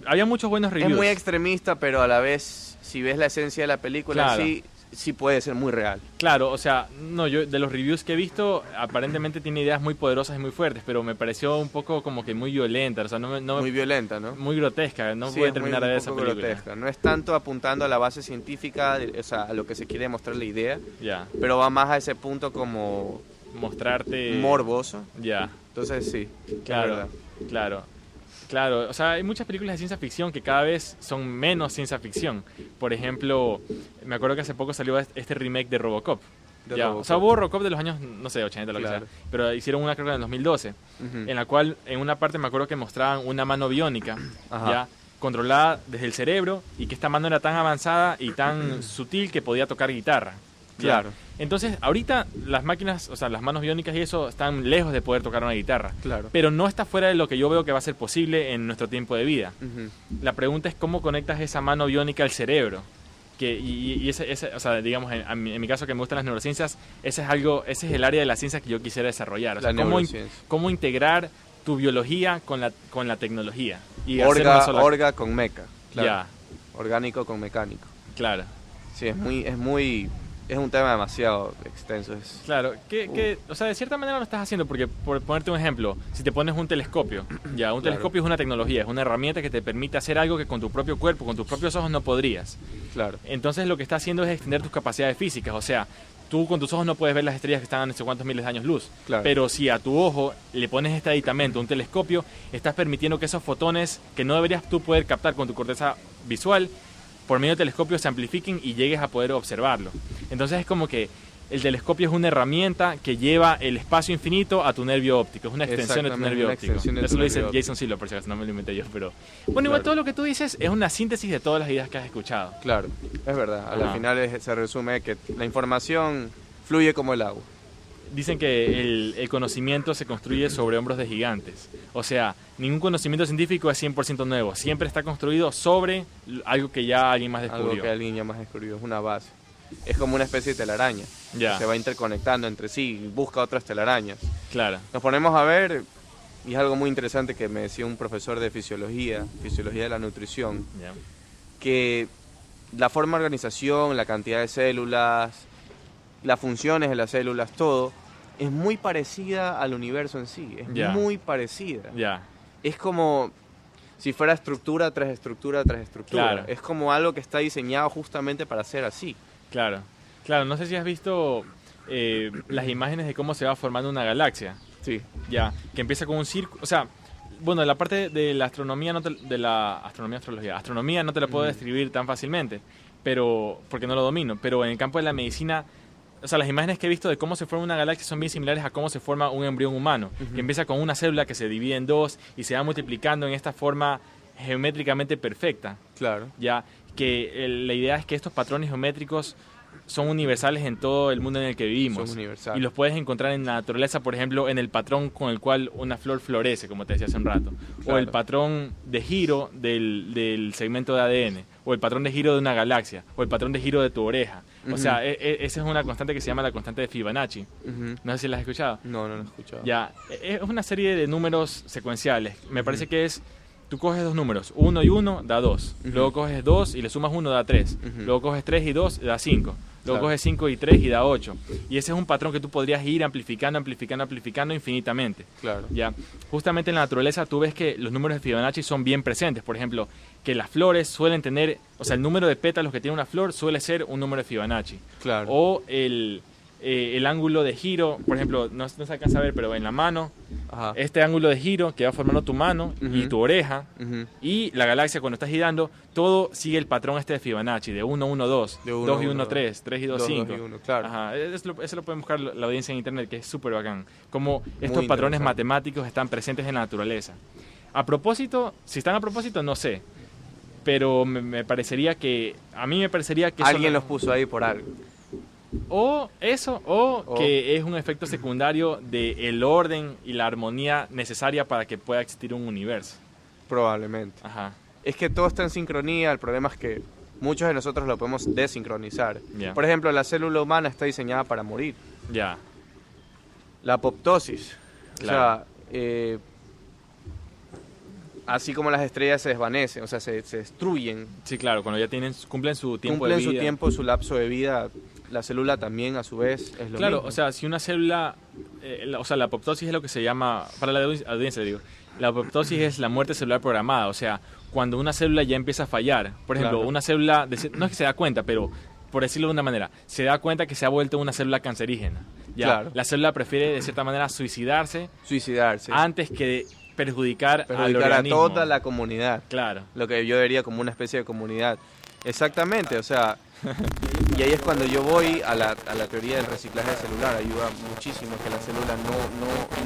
había muchos buenos reviews. Es muy extremista, pero a la vez, si ves la esencia de la película, claro, sí puede ser muy real. Claro, o sea, no, yo de los reviews que he visto, aparentemente tiene ideas muy poderosas y muy fuertes, pero me pareció un poco como que muy violenta, o sea, muy violenta, ¿no? Muy grotesca, no pude terminar de ver esa película. Grotesca. No es tanto apuntando a la base científica, o sea, a lo que se quiere mostrar la idea, ya, pero va más a ese punto como mostrarte morboso. Ya. Entonces sí, claro, claro, o sea, hay muchas películas de ciencia ficción que cada vez son menos ciencia ficción. Por ejemplo, me acuerdo que hace poco salió este remake de Robocop. O sea, hubo Robocop de los años, no sé, 80, lo que sea, pero hicieron una creo que en el 2012, en la cual en una parte me acuerdo que mostraban una mano biónica, ya, controlada desde el cerebro, y que esta mano era tan avanzada y tan sutil que podía tocar guitarra. Claro. Entonces, ahorita las máquinas, o sea, las manos biónicas y eso están lejos de poder tocar una guitarra. Claro. Pero no está fuera de lo que yo veo que va a ser posible en nuestro tiempo de vida. La pregunta es cómo conectas esa mano biónica al cerebro. Ese, o sea, digamos, en mi caso que me gustan las neurociencias, ese es el área de la ciencia que yo quisiera desarrollar. O sea, cómo integrar tu biología con la tecnología. Y orga con meca. Claro. Ya. Orgánico con mecánico. Claro. Sí, es un tema demasiado extenso. Claro, o sea, de cierta manera lo estás haciendo, porque por ponerte un ejemplo, si te pones un telescopio, un telescopio es una tecnología, es una herramienta que te permite hacer algo que con tu propio cuerpo, con tus propios ojos no podrías. Claro. Entonces lo que está haciendo es extender tus capacidades físicas, o sea, tú con tus ojos no puedes ver las estrellas que están a no sé cuántos miles de años luz, pero si a tu ojo le pones este aditamento, un telescopio, estás permitiendo que esos fotones que no deberías tú poder captar con tu corteza visual, por medio del telescopio se amplifiquen y llegues a poder observarlo. Entonces es como que el telescopio es una herramienta que lleva el espacio infinito a tu nervio óptico, es una extensión de tu nervio óptico. Eso lo dice Jason Silo, por si acaso, no me lo inventé yo, pero... Bueno, igual todo lo que tú dices es una síntesis de todas las ideas que has escuchado. Claro, es verdad. A la final se resume que la información fluye como el agua. Dicen que el conocimiento se construye sobre hombros de gigantes. O sea, ningún conocimiento científico es 100% nuevo. Siempre está construido sobre algo que ya alguien más descubrió. Algo que alguien ya más descubrió, es una base. Es como una especie de telaraña. Ya. Se va interconectando entre sí y busca otras telarañas. Claro. Nos ponemos a ver, y es algo muy interesante que me decía un profesor de fisiología de la nutrición, que la forma de organización, la cantidad de células, las funciones de las células, todo, es muy parecida al universo en sí, es muy parecida. Es como si fuera estructura tras estructura tras estructura. Claro. Es como algo que está diseñado justamente para ser así. Claro, no sé si has visto las imágenes de cómo se va formando una galaxia. Sí. Que empieza con un círculo, o sea, bueno, la parte de la astronomía, astronomía no te la puedo describir tan fácilmente, pero porque no lo domino, pero en el campo de la medicina, o sea, las imágenes que he visto de cómo se forma una galaxia son bien similares a cómo se forma un embrión humano, que empieza con una célula que se divide en dos y se va multiplicando en esta forma geométricamente perfecta. Claro. Que la idea es que estos patrones geométricos son universales en todo el mundo en el que vivimos. Son universales. Y los puedes encontrar en la naturaleza, por ejemplo, en el patrón con el cual una flor florece, como te decía hace un rato. Claro. O el patrón de giro del segmento de ADN. O el patrón de giro de una galaxia. O el patrón de giro de tu oreja. O sea, esa es una constante que se llama la constante de Fibonacci. No sé si la has escuchado. No la he escuchado. Es una serie de números secuenciales. Me parece que es... Tú coges dos números, 1 y 1 da 2, luego coges 2 y le sumas 1 da 3, luego coges 3 y 2 da 5, luego coges 5 y 3 y da 8. Y ese es un patrón que tú podrías ir amplificando infinitamente. Claro. Justamente en la naturaleza tú ves que los números de Fibonacci son bien presentes. Por ejemplo, que las flores suelen tener, o sea, el número de pétalos que tiene una flor suele ser un número de Fibonacci. Claro. O el el ángulo de giro, por ejemplo, no se alcanza a ver, pero en la mano, Ajá. este ángulo de giro que va formando tu mano y tu oreja, y la galaxia cuando está girando, todo sigue el patrón este de Fibonacci, de 1, 1, 2, De 1, 2 y 1, 1, 3, 3 y 2, 2, 5. 2 y 1, claro. Ajá, eso lo pueden buscar la audiencia en internet, que es súper bacán. Como estos Muy patrones interesante. matemáticos están presentes en la naturaleza. A propósito, si están a propósito, no sé. Pero a mí me parecería que Alguien los puso ahí por algo. o eso, o que es un efecto secundario del orden y la armonía necesaria para que pueda existir un universo. Probablemente. Ajá, Es que todo está en sincronía, el problema es que muchos de nosotros lo podemos desincronizar. Ya. Por ejemplo, la célula humana está diseñada para morir. ya, La apoptosis. Claro. O sea, así como las estrellas se desvanecen, o sea, se destruyen, sí, claro, cuando ya cumplen su tiempo cumplen de vida. su tiempo, su lapso de vida, la célula también a su vez es lo Claro, mismo. o sea, si una célula, la apoptosis es lo que se llama, para la audiencia le digo, la apoptosis es la muerte celular programada, o sea, cuando una célula ya empieza a fallar. Por ejemplo, Claro. una célula, no es que se da cuenta, pero por decirlo de una manera, se da cuenta que se ha vuelto una célula cancerígena. Ya, Claro. la célula prefiere de cierta manera suicidarse Suicidarse, antes que perjudicar al perjudicar a organismo. toda la comunidad, Claro, lo que yo vería como una especie de comunidad. Exactamente, o sea, y ahí es cuando yo voy a la teoría del reciclaje celular. Ayuda muchísimo que la célula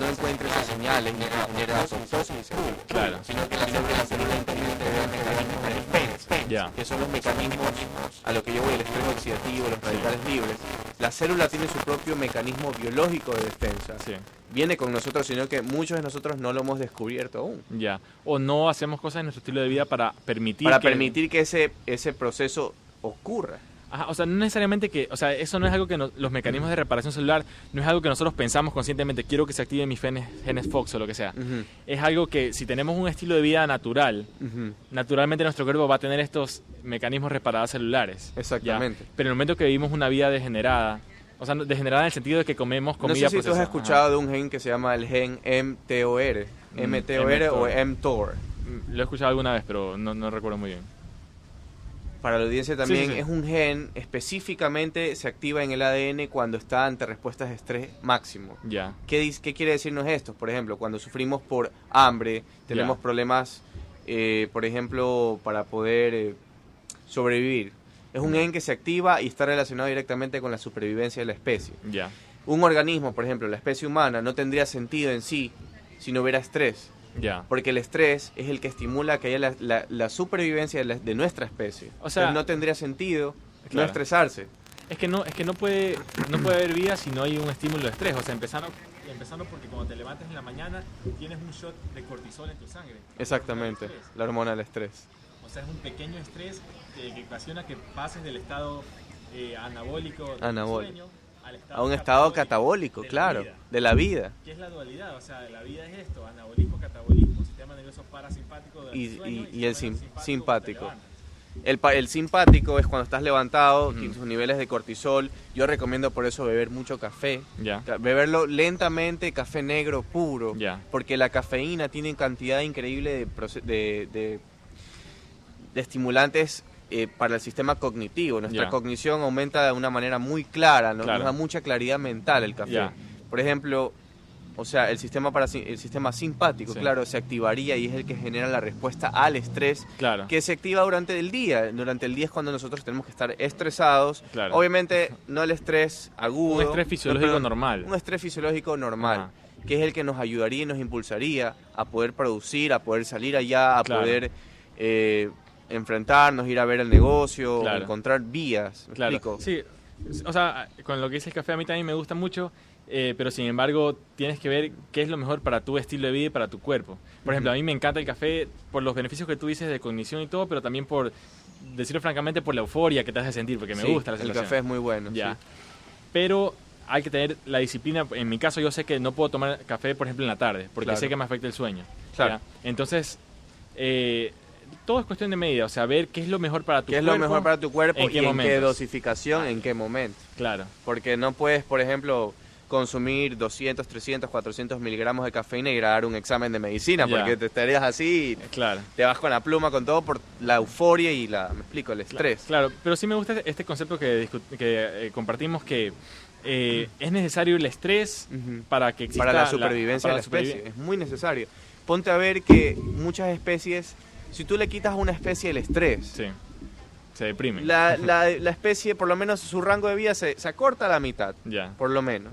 no encuentre esas señales y que genera apoptosis y se muere. claro, Sino que la célula implemente mecanismos de defensa, ya, que son los mecanismos a lo que yo voy, el estrés oxidativo, los radicales libres. La célula tiene su propio mecanismo biológico de defensa. sí, Viene con nosotros, sino que muchos de nosotros no lo hemos descubierto aún. ya. O no hacemos cosas en nuestro estilo de vida para permitir Permitir que ese proceso ocurra. Ajá, o sea, no necesariamente que, o sea, eso no es algo que los mecanismos de reparación celular no es algo que nosotros pensamos conscientemente, quiero que se activen mis genes Fox o lo que sea. Ujú, Es algo que si tenemos un estilo de vida natural, ujú. naturalmente nuestro cuerpo va a tener estos mecanismos reparadores celulares. ¿ya? Exactamente. Pero en el momento que vivimos una vida degenerada, o sea, degenerada en el sentido de que comemos No comida sé si tú has procesada. escuchado de un gen que se llama el gen mTOR. mTOR o mTOR. Ajá. Lo he escuchado alguna vez, pero no recuerdo muy bien. Para la audiencia también Sí, sí, sí. es un gen, específicamente se activa en el ADN cuando está ante respuestas de estrés máximo. Ya, ¿Qué quiere decirnos esto? Por ejemplo, cuando sufrimos por hambre, tenemos Ya. problemas, por ejemplo, para poder sobrevivir. Es un gen que se activa y está relacionado directamente con la supervivencia de la especie. ya, Un organismo, por ejemplo, la especie humana, no tendría sentido en sí si no hubiera estrés. ya. Porque el estrés es el que estimula que haya la supervivencia de nuestra especie. O sea, Entonces no tendría sentido no claro. estresarse. Es que no puede haber vida si no hay un estímulo de estrés. O sea, empezando porque cuando te levantas en la mañana tienes un shot de cortisol en tu sangre. Exactamente, la hormona del estrés. O sea, es un pequeño estrés que ocasiona que pases del estado anabólico del Anabólico. sueño A un estado catabólico, de la claro, vida. de la vida. ¿Qué es la dualidad? O sea, la vida es esto, anabolismo, catabolismo, sistema nervioso parasimpático del Y- sueño y el sistema simpático. cuando te levantas. El simpático es cuando estás levantado, Ujú. tienes sus niveles de cortisol. Yo recomiendo por eso beber mucho café. Ya, Beberlo lentamente, café negro puro. ya, Porque la cafeína tiene cantidad increíble de estimulantes para el sistema cognitivo. Nuestra Ya. cognición aumenta de una manera muy clara, nos Claro. da mucha claridad mental el café. Ya. Por ejemplo, o sea, el sistema simpático, Sí. claro, se activaría y es el que genera la respuesta al estrés claro. que se activa durante el día. Durante el día es cuando nosotros tenemos que estar estresados. Claro. Obviamente no el estrés agudo. Un estrés fisiológico perdón, normal. Un estrés fisiológico normal. Ajá. Que es el que nos ayudaría y nos impulsaría a poder producir, a poder salir allá, a Claro. poder enfrentarnos, ir a ver el negocio, Claro. encontrar vías. ¿Me Claro. explico? Sí, o sea, con lo que dice el café a mí también me gusta mucho, pero sin embargo tienes que ver qué es lo mejor para tu estilo de vida y para tu cuerpo. Por ejemplo, a mí me encanta el café por los beneficios que tú dices de cognición y todo, pero también por, decirlo francamente, por la euforia que te hace sentir, porque me Sí, gusta la el sensación. café es muy bueno. Ya. Sí. Pero hay que tener la disciplina. En mi caso yo sé que no puedo tomar café, por ejemplo, en la tarde, porque Claro. sé que me afecta el sueño. Claro. ¿ya? Entonces, todo es cuestión de medida, o sea, ver qué es lo mejor para tu ¿Qué es cuerpo. lo mejor para tu cuerpo ¿En y qué en qué momentos? dosificación, en qué momento? Claro, Porque no puedes, por ejemplo, consumir 200, 300, 400 miligramos de cafeína y grabar un examen de medicina, Ya. porque te estarías así, claro. te vas con la pluma, con todo, por la euforia y me explico, el estrés. Claro, pero sí me gusta este concepto que compartimos, que es necesario el estrés para que exista para la supervivencia de la especie. Es muy necesario. Ponte a ver que muchas especies, si tú le quitas a una especie el estrés, sí, se deprime. La especie, por lo menos su rango de vida se acorta a la mitad, por lo menos.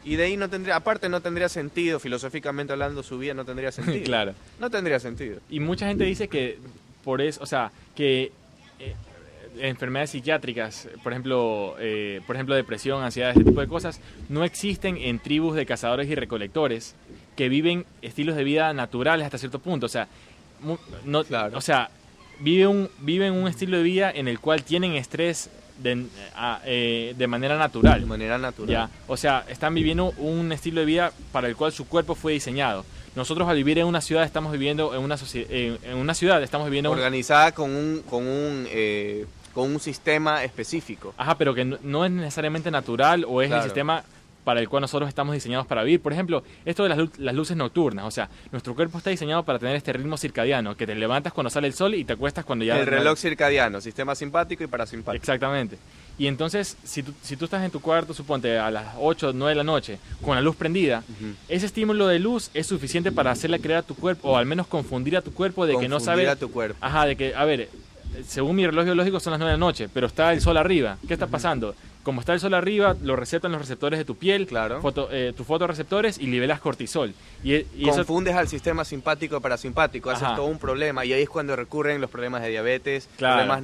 Y de ahí no tendría sentido, filosóficamente hablando, su vida no tendría sentido. Claro. No tendría sentido. Y mucha gente dice que por eso, o sea, que enfermedades psiquiátricas, por ejemplo, depresión, ansiedad, este tipo de cosas, no existen en tribus de cazadores y recolectores que viven estilos de vida naturales hasta cierto punto. O sea, claro. O sea, viven un estilo de vida en el cual tienen estrés de manera natural. De manera natural. ¿Ya? O sea, están viviendo un estilo de vida para el cual su cuerpo fue diseñado. Nosotros al vivir en una ciudad estamos viviendo en una ciudad estamos viviendo organizada con un sistema específico. Ajá, pero que no es necesariamente natural o es el sistema para el cual nosotros estamos diseñados para vivir. Por ejemplo, esto de las luces nocturnas. O sea, nuestro cuerpo está diseñado para tener este ritmo circadiano, que te levantas cuando sale el sol y te acuestas cuando ya... El reloj circadiano, sistema simpático y parasimpático. Exactamente. Y entonces, si tú estás en tu cuarto, suponte a las 8 o 9 de la noche, con la luz prendida, ese estímulo de luz es suficiente para hacerle creer a tu cuerpo, o al menos confundir a tu cuerpo de que no sabe... Confundir a tu cuerpo. Ajá, de que, a ver, según mi reloj biológico son las 9 de la noche, pero está el sol arriba. ¿Qué está pasando? Como está el sol arriba, lo receptan los receptores de tu piel, tus fotorreceptores, y liberas cortisol. Y confundes al sistema simpático parasimpático, haces todo un problema, y ahí es cuando recurren los problemas de diabetes, problemas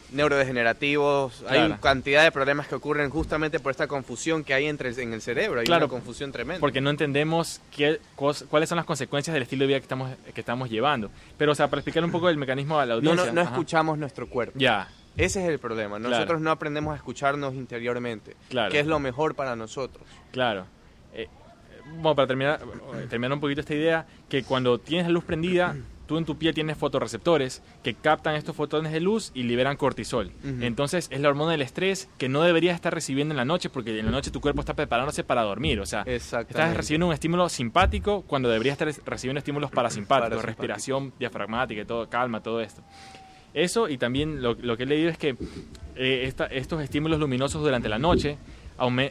neurodegenerativos. Hay cantidad de problemas que ocurren justamente por esta confusión que hay en el cerebro. Hay una confusión tremenda. Porque no entendemos cuáles son las consecuencias del estilo de vida que estamos llevando. Pero, o sea, para explicar un poco el mecanismo a la audiencia... No escuchamos nuestro cuerpo. Ya. Ese es el problema. Nosotros no aprendemos a escucharnos interiormente, que es lo mejor para nosotros. Claro. Bueno, para terminar un poquito esta idea, que cuando tienes la luz prendida, tú en tu piel tienes fotorreceptores que captan estos fotones de luz y liberan cortisol. Entonces es la hormona del estrés que no deberías estar recibiendo en la noche, porque en la noche tu cuerpo está preparándose para dormir. O sea, estás recibiendo un estímulo simpático cuando deberías estar recibiendo estímulos parasimpáticos, respiración diafragmática y todo, calma, todo esto. Eso, y también lo que he leído es que estos estímulos luminosos durante la noche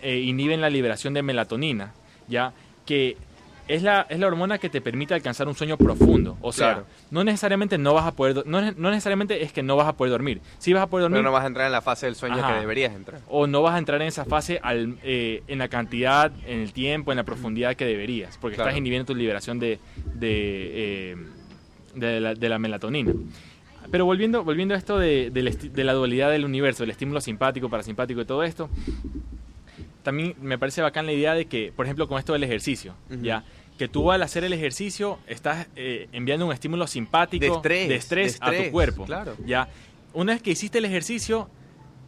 inhiben la liberación de melatonina, ya que es la hormona que te permite alcanzar un sueño profundo. O sea, no necesariamente no necesariamente es que no vas a poder dormir. Sí vas a poder dormir, pero no vas a entrar en la fase del sueño que deberías entrar. O no vas a entrar en esa fase en la cantidad, en el tiempo, en la profundidad que deberías, porque estás inhibiendo tu liberación de la melatonina. Pero volviendo a esto de la dualidad del universo, el estímulo simpático, parasimpático y todo esto, también me parece bacán la idea de que, por ejemplo, con esto del ejercicio, ¿ya? Que tú al hacer el ejercicio estás enviando un estímulo simpático de estrés a tu cuerpo. ¿Ya? Una vez que hiciste el ejercicio,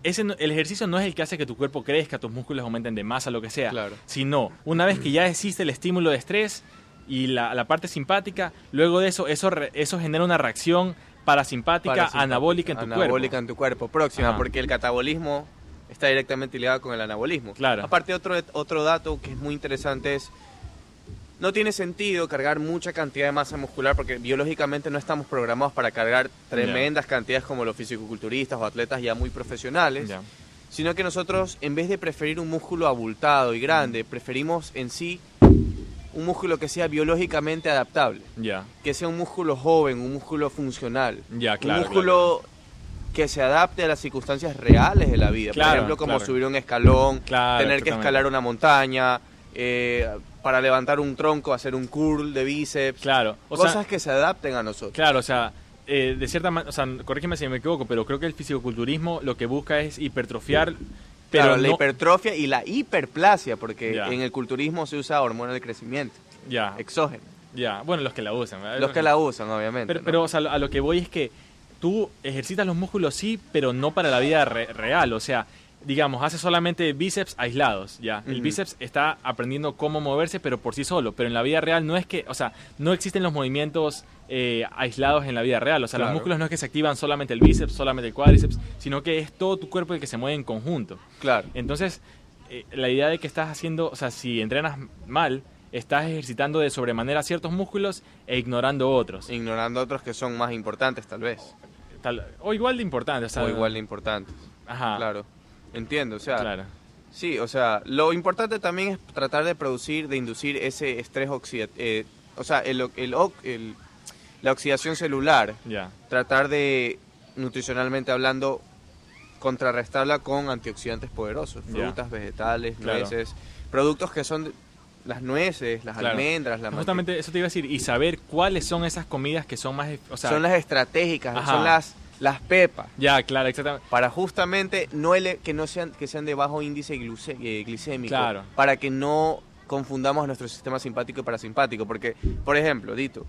el ejercicio no es el que hace que tu cuerpo crezca, tus músculos aumenten de masa, lo que sea, sino una vez que ya hiciste el estímulo de estrés y la parte simpática, luego de eso genera una reacción parasimpática anabólica en tu cuerpo. Anabólica en tu cuerpo, próxima, porque el catabolismo está directamente ligado con el anabolismo. Aparte, otro dato que es muy interesante es, no tiene sentido cargar mucha cantidad de masa muscular, porque biológicamente no estamos programados para cargar tremendas cantidades como los fisicoculturistas o atletas ya muy profesionales, sino que nosotros, en vez de preferir un músculo abultado y grande, preferimos en sí un músculo que sea biológicamente adaptable, que sea un músculo joven, un músculo funcional, un músculo que se adapte a las circunstancias reales de la vida, por ejemplo, como subir un escalón, tener que escalar una montaña, para levantar un tronco, hacer un curl de bíceps, cosas que se adapten a nosotros. Claro, o sea, de cierta manera, o sea, corrígeme si me equivoco, pero creo que el fisicoculturismo lo que busca es hipertrofiar. Pero la hipertrofia y la hiperplasia, porque en el culturismo se usa hormona de crecimiento, exógena. Bueno, los que la usan, ¿verdad? Los que la usan, obviamente. Pero o sea, a lo que voy es que tú ejercitas los músculos, sí, pero no para la vida real. O sea, digamos, haces solamente bíceps aislados, El bíceps está aprendiendo cómo moverse, pero por sí solo. Pero en la vida real no es que, o sea, no existen los movimientos aislados en la vida real. O sea, los músculos no es que se activan solamente el bíceps, solamente el cuádriceps, sino que es todo tu cuerpo el que se mueve en conjunto. Entonces, la idea de que estás haciendo, o sea, si entrenas mal, estás ejercitando de sobremanera ciertos músculos e ignorando otros. Ignorando otros que son más importantes, tal vez. O igual de importantes. O igual de importantes. Ajá. Claro. Entiendo, o sea, Sí, o sea, lo importante también es tratar de inducir ese estrés oxidativo, o sea, la oxidación celular. Ya. Tratar de, nutricionalmente hablando, contrarrestarla con antioxidantes poderosos, frutas, vegetales, nueces, productos que son las nueces, las almendras, la justamente eso te iba a decir, y saber cuáles son esas comidas que son más, o sea, son las estratégicas, ajá, son las pepas. Ya, claro, exactamente. Para justamente que sean de bajo índice glicémico, claro, para que no confundamos nuestro sistema simpático y parasimpático, porque, por ejemplo, Dito,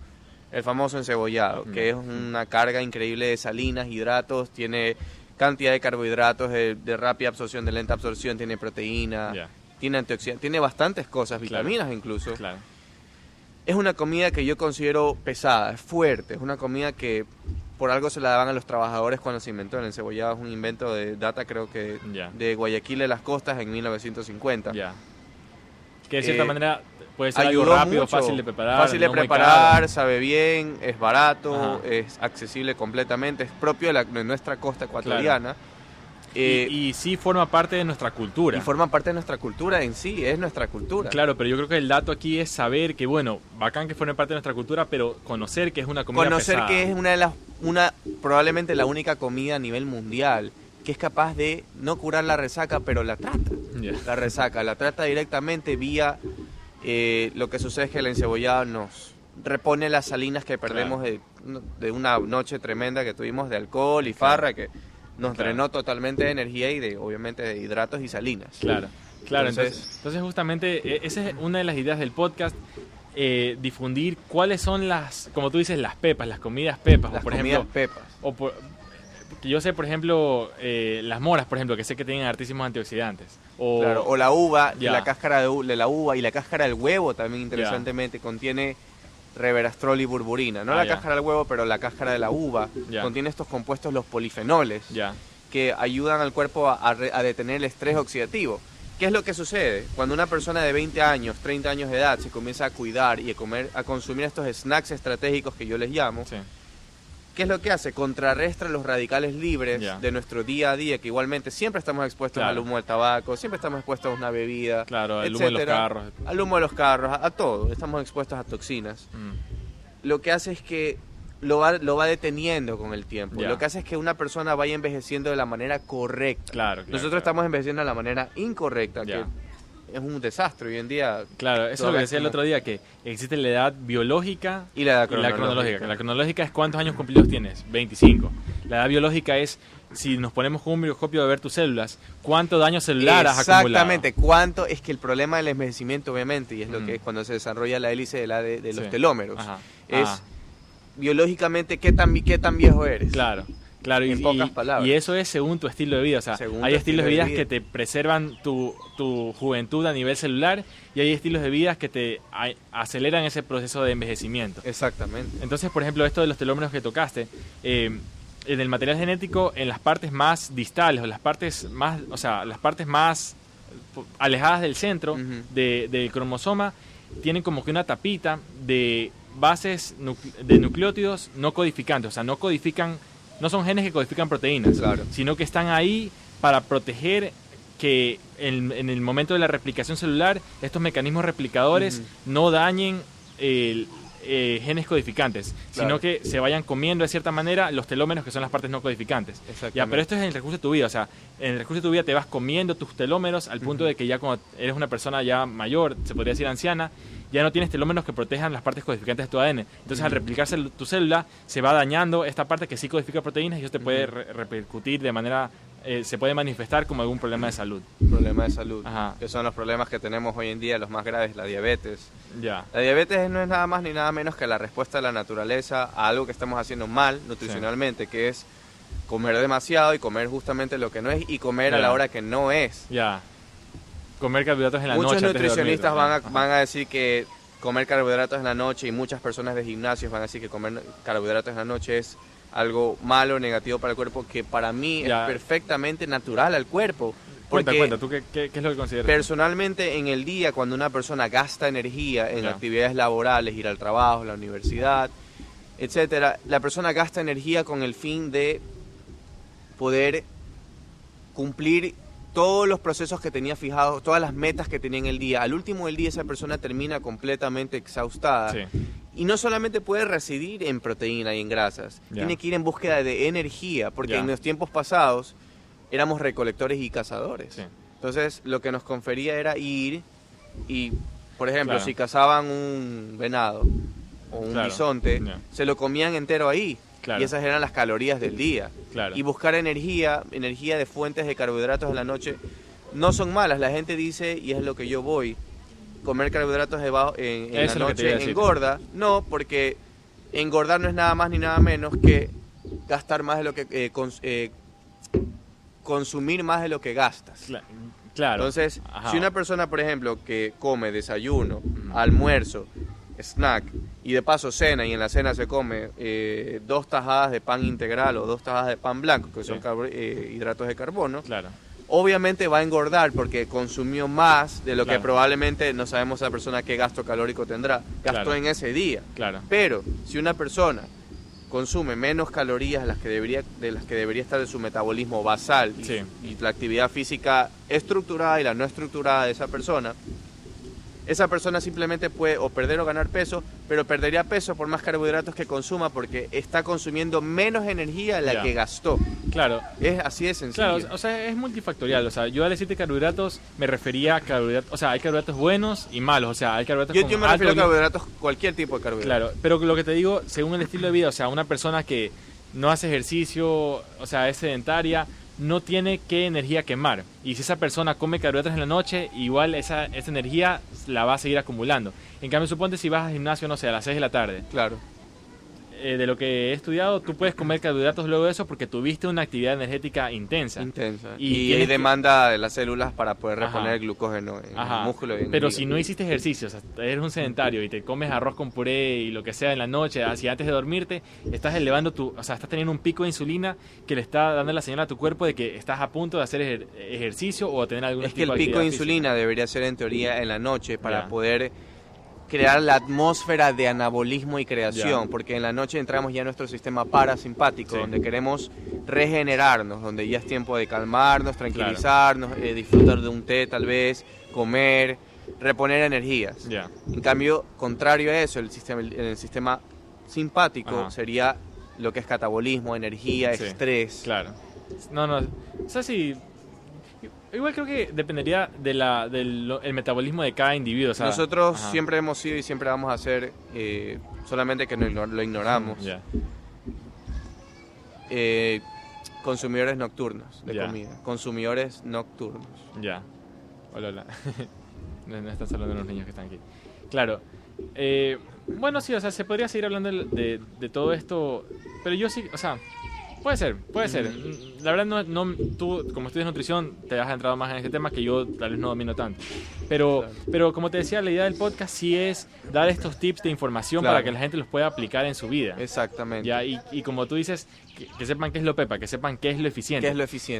el famoso encebollado, que es una carga increíble de salinas, hidratos, tiene cantidad de carbohidratos de rápida absorción, de lenta absorción, tiene proteína, tiene antioxidantes, tiene bastantes cosas, vitaminas incluso. Claro. Es una comida que yo considero pesada, es fuerte, es una comida que por algo se la daban a los trabajadores cuando se inventó. El encebollado es un invento de data, creo que de Guayaquil de las Costas en 1950. Que de cierta manera puede ser algo ayudó rápido, mucho, fácil de preparar. Fácil de no preparar, sabe bien, es barato, es accesible completamente, es propio de nuestra costa ecuatoriana. Claro. Y sí forma parte de nuestra cultura. Y forma parte de nuestra cultura en sí, es nuestra cultura. Claro, pero yo creo que el dato aquí es saber que, bueno, bacán que forme parte de nuestra cultura, pero conocer que es una comida pesada. Que es probablemente la única comida a nivel mundial que es capaz de no curar la resaca, pero la trata. La resaca, la trata directamente vía lo que sucede es que el encebollado nos repone las salinas que perdemos de una noche tremenda que tuvimos de alcohol y farra, que nos drenó totalmente de energía y obviamente de hidratos y salinas. Claro, entonces justamente esa es una de las ideas del podcast, difundir cuáles son las, como tú dices, las pepas, las comidas pepas. Las comidas pepas. Que yo sé, por ejemplo, las moras, por ejemplo, que sé que tienen hartísimos antioxidantes. O la uva, la cáscara de la uva y la cáscara del huevo también interesantemente contiene resveratrol y burburina. No la cáscara del huevo, pero la cáscara de la uva contiene estos compuestos, los polifenoles, que ayudan al cuerpo a detener el estrés oxidativo. ¿Qué es lo que sucede? Cuando una persona de 20 años, 30 años de edad se comienza a cuidar y a consumir estos snacks estratégicos que yo les llamo, ¿qué es lo que hace? Contrarrestra los radicales libres de nuestro día a día, que igualmente siempre estamos expuestos al humo del tabaco, siempre estamos expuestos a una bebida, al humo de los carros. Al humo de los carros, a todo. Estamos expuestos a toxinas. Lo que hace es que lo va deteniendo con el tiempo. Lo que hace es que una persona vaya envejeciendo de la manera correcta. Nosotros estamos envejeciendo de la manera incorrecta, que es un desastre hoy en día. Claro, eso es lo que decía el otro día, que existe la edad biológica y la edad cronológica. La cronológica es cuántos años cumplidos tienes, 25. La edad biológica es, si nos ponemos con un microscopio a ver tus células, cuánto daño celular has acumulado. Exactamente, cuánto es que el problema del envejecimiento, obviamente, y es lo que es cuando se desarrolla la hélice de los telómeros, es biológicamente qué tan viejo eres. Claro, en pocas palabras. Y eso es según tu estilo de vida. O sea, hay estilos de vida que te preservan tu juventud a nivel celular y hay estilos de vida que te aceleran ese proceso de envejecimiento. Exactamente. Entonces, por ejemplo, esto de los telómeros que tocaste, en el material genético, en las partes más distales o las partes más alejadas del centro del cromosoma, tienen como que una tapita de bases de nucleótidos no codificantes, o sea, no son genes que codifican proteínas, sino que están ahí para proteger que en el momento de la replicación celular estos mecanismos replicadores no dañen genes codificantes, sino que se vayan comiendo de cierta manera los telómeros, que son las partes no codificantes. Pero esto es en el recurso de tu vida, o sea, en el recurso de tu vida te vas comiendo tus telómeros al punto de que ya cuando eres una persona ya mayor, se podría decir anciana, ya no tienes telómeros que protejan las partes codificantes de tu ADN. Entonces, al replicarse tu célula, se va dañando esta parte que sí codifica proteínas y eso te puede repercutir de manera, se puede manifestar como algún problema de salud. Problema de salud, que son los problemas que tenemos hoy en día, los más graves, la diabetes. La diabetes no es nada más ni nada menos que la respuesta de la naturaleza a algo que estamos haciendo mal nutricionalmente, que es comer demasiado y comer justamente lo que no es y comer a la hora que no es. Comer carbohidratos en la noche. Muchos nutricionistas van a decir que comer carbohidratos en la noche y muchas personas de gimnasios van a decir que comer carbohidratos en la noche es algo malo, negativo para el cuerpo, que para mí es perfectamente natural al cuerpo. Cuenta, ¿tú qué es lo que consideras? Personalmente, en el día, cuando una persona gasta energía en actividades laborales, ir al trabajo, la universidad, etcétera, la persona gasta energía con el fin de poder cumplir todos los procesos que tenía fijados, todas las metas que tenía en el día. Al último del día esa persona termina completamente exhaustada. Sí. Y no solamente puede residir en proteína y en grasas, tiene que ir en búsqueda de energía, porque en los tiempos pasados éramos recolectores y cazadores. Sí. Entonces lo que nos confería era ir y, por ejemplo, si cazaban un venado o un bisonte, se lo comían entero ahí. Y esas eran las calorías del día. Y buscar energía de fuentes de carbohidratos en la noche, no son malas. La gente dice, y es lo que yo voy, comer carbohidratos en la noche engorda. No, porque engordar no es nada más ni nada menos que gastar más de lo que... consumir más de lo que gastas. Claro. Entonces, si una persona, por ejemplo, que come desayuno, almuerzo, snack y de paso cena, y en la cena se come 2 tajadas de pan integral o 2 tajadas de pan blanco, que son hidratos de carbono, obviamente va a engordar porque consumió más de lo que probablemente, no sabemos la persona qué gasto calórico tendrá, gastó en ese día. Pero si una persona consume menos calorías de las que debería estar de su metabolismo basal y la actividad física estructurada y la no estructurada de esa persona simplemente puede o perder o ganar peso, pero perdería peso por más carbohidratos que consuma porque está consumiendo menos energía de la que gastó. Claro. Es así de sencillo. Claro, o sea, es multifactorial. O sea, yo al decirte carbohidratos me refería a carbohidratos, o sea, hay carbohidratos buenos y malos, o sea, hay carbohidratos yo me refiero a carbohidratos, cualquier tipo de carbohidratos. Claro, pero lo que te digo, según el estilo de vida, o sea, una persona que no hace ejercicio, o sea, es sedentaria, no tiene qué energía quemar. Y si esa persona come carbohidratos en la noche, igual esa energía la va a seguir acumulando. En cambio, suponte si vas al gimnasio, no sé, a las 6 de la tarde. Claro. De lo que he estudiado, tú puedes comer carbohidratos luego de eso porque tuviste una actividad energética intensa. Y hay demanda de las células para poder reponer el glucógeno en el músculo. Pero si no hiciste ejercicio, o sea, eres un sedentario y te comes arroz con puré y lo que sea en la noche, así antes de dormirte, estás elevando estás teniendo un pico de insulina que le está dando la señal a tu cuerpo de que estás a punto de hacer ejercicio o tener algún tipo de actividad. Es que el pico de insulina debería ser en teoría en la noche para poder crear la atmósfera de anabolismo y creación, porque en la noche entramos ya en nuestro sistema parasimpático, donde queremos regenerarnos, donde ya es tiempo de calmarnos, tranquilizarnos, disfrutar de un té tal vez, comer, reponer energías. En cambio, contrario a eso, el sistema simpático sería lo que es catabolismo, energía, estrés. Claro. No, o sea, sí. Igual creo que dependería del metabolismo de cada individuo. O sea, nosotros siempre hemos sido y siempre vamos a ser, solamente que lo ignoramos, consumidores nocturnos de comida. Consumidores nocturnos. Hola. No estás hablando de los niños que están aquí. Claro. Bueno, sí, o sea, se podría seguir hablando de todo esto, pero yo sí, o sea... Puede ser. La verdad, tú, como estudias nutrición, te has entrado más en este tema que yo tal vez no domino tanto. Pero como te decía, la idea del podcast sí es dar estos tips de información para que la gente los pueda aplicar en su vida. Exactamente. Y como tú dices, que sepan qué es lo PEPA, que sepan qué es lo eficiente.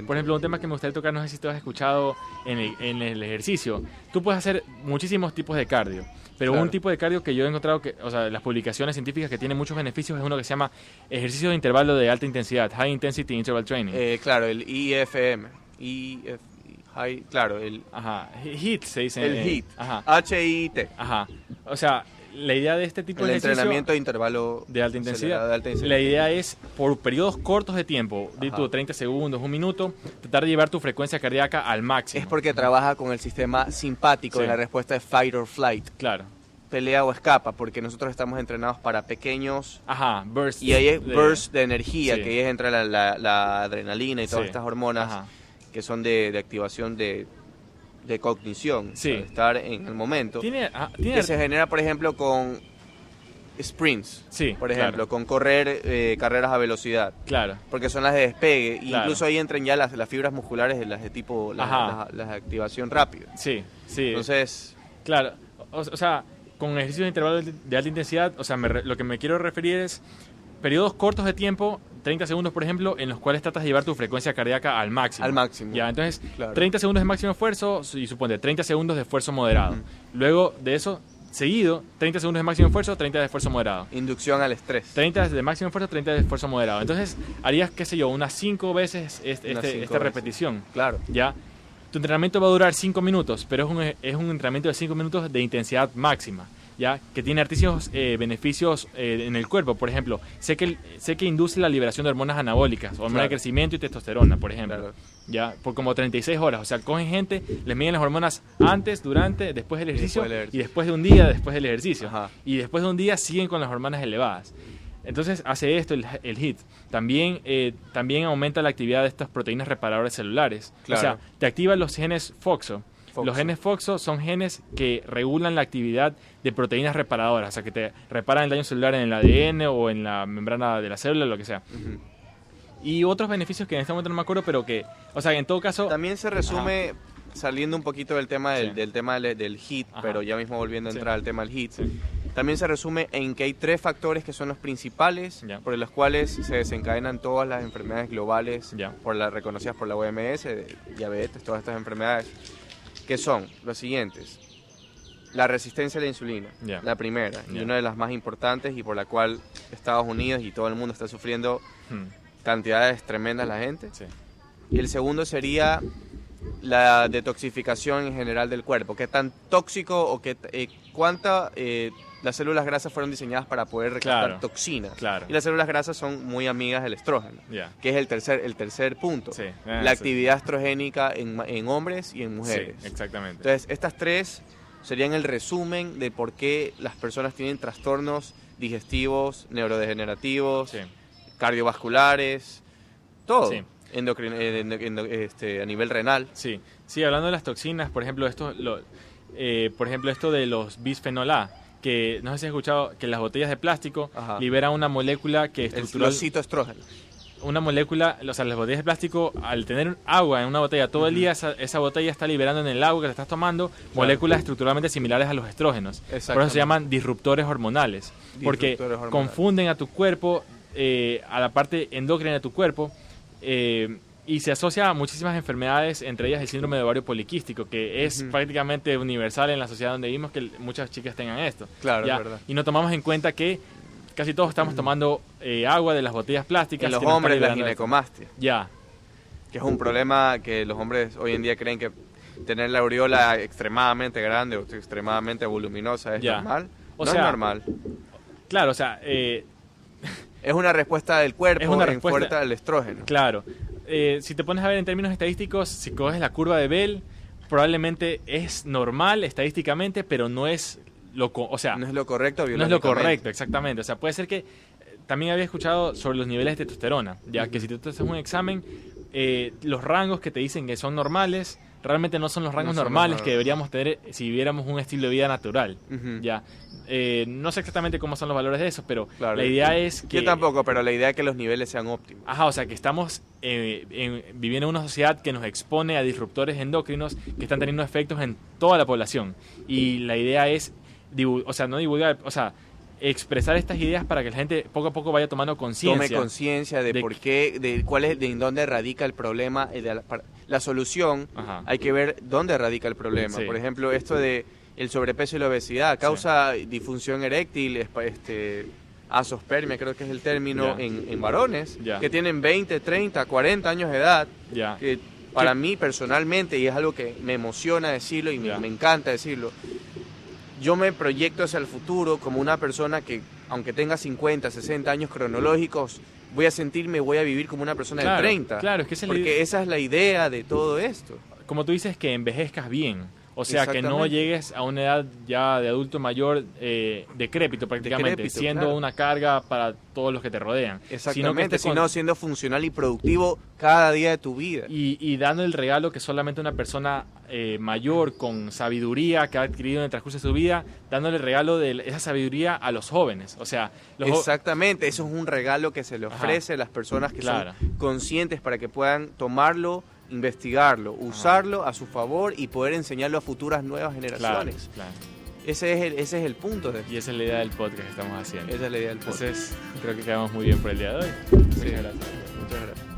Por ejemplo, un tema que me gustaría tocar, no sé si tú has escuchado en el ejercicio. Tú puedes hacer muchísimos tipos de cardio. Pero un tipo de cardio que yo he encontrado que, o sea, las publicaciones científicas que tiene muchos beneficios es uno que se llama ejercicio de intervalo de alta intensidad, High Intensity Interval Training. Claro, el IFM. Claro, el... HIIT se dice. El HIIT. H-I-T. O sea, la idea de este tipo de ejercicio... El entrenamiento de intervalo de alta intensidad. La idea es, por periodos cortos de tiempo, 30 segundos, 1 minuto, tratar de llevar tu frecuencia cardíaca al máximo. Es porque trabaja con el sistema simpático de la respuesta de fight or flight. Claro. Pelea o escapa, porque nosotros estamos entrenados para pequeños bursts. Y ahí es burst de energía, que ahí entra la adrenalina y todas estas hormonas que son de activación de cognición, de estar en el momento, que se genera, por ejemplo, con sprints, por ejemplo, con correr carreras a velocidad, porque son las de despegue, incluso ahí entran ya las fibras musculares, las de tipo, las de activación rápida. Entonces, claro, o sea, con ejercicios de intervalo de alta intensidad, o sea, lo que me quiero referir es periodos cortos de tiempo, 30 segundos por ejemplo, en los cuales tratas de llevar tu frecuencia cardíaca al máximo. Entonces, 30 segundos de máximo esfuerzo y suponte 30 segundos de esfuerzo moderado. Luego de eso, seguido, 30 segundos de máximo esfuerzo, 30 de esfuerzo moderado. Inducción al estrés. 30 de máximo esfuerzo, 30 de esfuerzo moderado. Entonces, harías, qué sé yo, unas 5 veces esta repetición. Claro. ¿Ya? tu entrenamiento va a durar 5 minutos, pero es un entrenamiento de 5 minutos de intensidad máxima, ¿ya? Que tiene altísimos beneficios en el cuerpo. Por ejemplo, sé que induce la liberación de hormonas anabólicas, hormonas de crecimiento y testosterona, por ejemplo, ya por como 36 horas. O sea, cogen gente, les miden las hormonas antes, durante, después del ejercicio y después de un día después del ejercicio. Ajá. Y después de un día siguen con las hormonas elevadas. Entonces hace esto el HIIT. También aumenta la actividad de estas proteínas reparadoras celulares. Claro. O sea, te activa los genes FOXO. Los genes FOXO son genes que regulan la actividad de proteínas reparadoras, o sea, que te reparan el daño celular en el ADN o en la membrana de la célula, lo que sea. Y otros beneficios que en este momento no me acuerdo, pero que, o sea, en todo caso... También se resume, saliendo un poquito del tema del HIIT, pero ya mismo volviendo a entrar al tema del HIIT, también se resume en que hay 3 factores que son los principales por los cuales se desencadenan todas las enfermedades globales reconocidas por la OMS, diabetes, todas estas enfermedades, que son los siguientes. La resistencia a la insulina, la primera, y una de las más importantes y por la cual Estados Unidos y todo el mundo está sufriendo cantidades tremendas la gente. Y el segundo sería la detoxificación en general del cuerpo. ¿Qué tan tóxico o cuánta... las células grasas fueron diseñadas para poder recaptar toxinas. Y las células grasas son muy amigas del estrógeno, que es el tercer punto. La actividad estrogénica en hombres y en mujeres. Exactamente. Entonces, estas 3 serían el resumen de por qué las personas tienen trastornos digestivos, neurodegenerativos, cardiovasculares, todo. A nivel renal. Sí, hablando de las toxinas, por ejemplo, esto de los bisfenol A, que no sé si has escuchado que las botellas de plástico liberan una molécula que estructural... Los citoestrógenos. Una molécula, o sea, las botellas de plástico, al tener agua en una botella todo el día, esa botella está liberando en el agua que te estás tomando moléculas estructuralmente similares a los estrógenos. Por eso se llaman disruptores hormonales, porque confunden a tu cuerpo, a la parte endocrina de tu cuerpo, y se asocia a muchísimas enfermedades, entre ellas el síndrome de ovario poliquístico, que es prácticamente universal en la sociedad donde vivimos que muchas chicas tengan esto. Claro, es verdad. Y no tomamos en cuenta que casi todos estamos tomando agua de las botellas plásticas. En los hombres la ginecomastia. Que es un problema que los hombres hoy en día creen que tener la aureola extremadamente grande o extremadamente voluminosa es normal. Es normal. Claro, o sea... es una respuesta del cuerpo en fuerza al estrógeno. Claro. Si te pones a ver en términos estadísticos, si coges la curva de Bell, probablemente es normal estadísticamente, pero no es no es lo correcto biológicamente. No es lo correcto, exactamente. O sea, puede ser que también había escuchado sobre los niveles de testosterona, ya que si tú te haces un examen, los rangos que te dicen que son normales realmente no son los rangos normales que deberíamos tener si viviéramos un estilo de vida natural. No sé exactamente cómo son los valores de eso, pero la idea es que... Yo tampoco, pero la idea es que los niveles sean óptimos. O sea, que estamos viviendo en una sociedad que nos expone a disruptores endocrinos que están teniendo efectos en toda la población. Y la idea es, expresar estas ideas para que la gente poco a poco vaya tomando conciencia. Tome conciencia de por qué, de dónde radica el problema, la solución. Hay que ver dónde radica el problema. Por ejemplo, esto de el sobrepeso y la obesidad causa disfunción eréctil, asospermia, creo que es el término, en varones que tienen 20, 30, 40 años de edad. Que para mí personalmente, y es algo que me emociona decirlo y me encanta decirlo, yo me proyecto hacia el futuro como una persona que, aunque tenga 50, 60 años cronológicos, voy a vivir como una persona de 30. Claro, es que esa es la idea de todo esto. Como tú dices, que envejezcas bien. O sea, que no llegues a una edad ya de adulto mayor decrépito prácticamente, siendo una carga para todos los que te rodean. Exactamente, sino siendo funcional y productivo cada día de tu vida. Y dando el regalo que solamente una persona mayor con sabiduría que ha adquirido en el transcurso de su vida, dándole el regalo de esa sabiduría a los jóvenes. O sea, exactamente, eso es un regalo que se le ofrece a las personas que son conscientes para que puedan tomarlo, investigarlo, usarlo a su favor y poder enseñarlo a futuras nuevas generaciones. Ese es el punto. Y esa es la idea del podcast que estamos haciendo. Esa es la idea del podcast. Entonces, creo que quedamos muy bien por el día de hoy. Muchas gracias.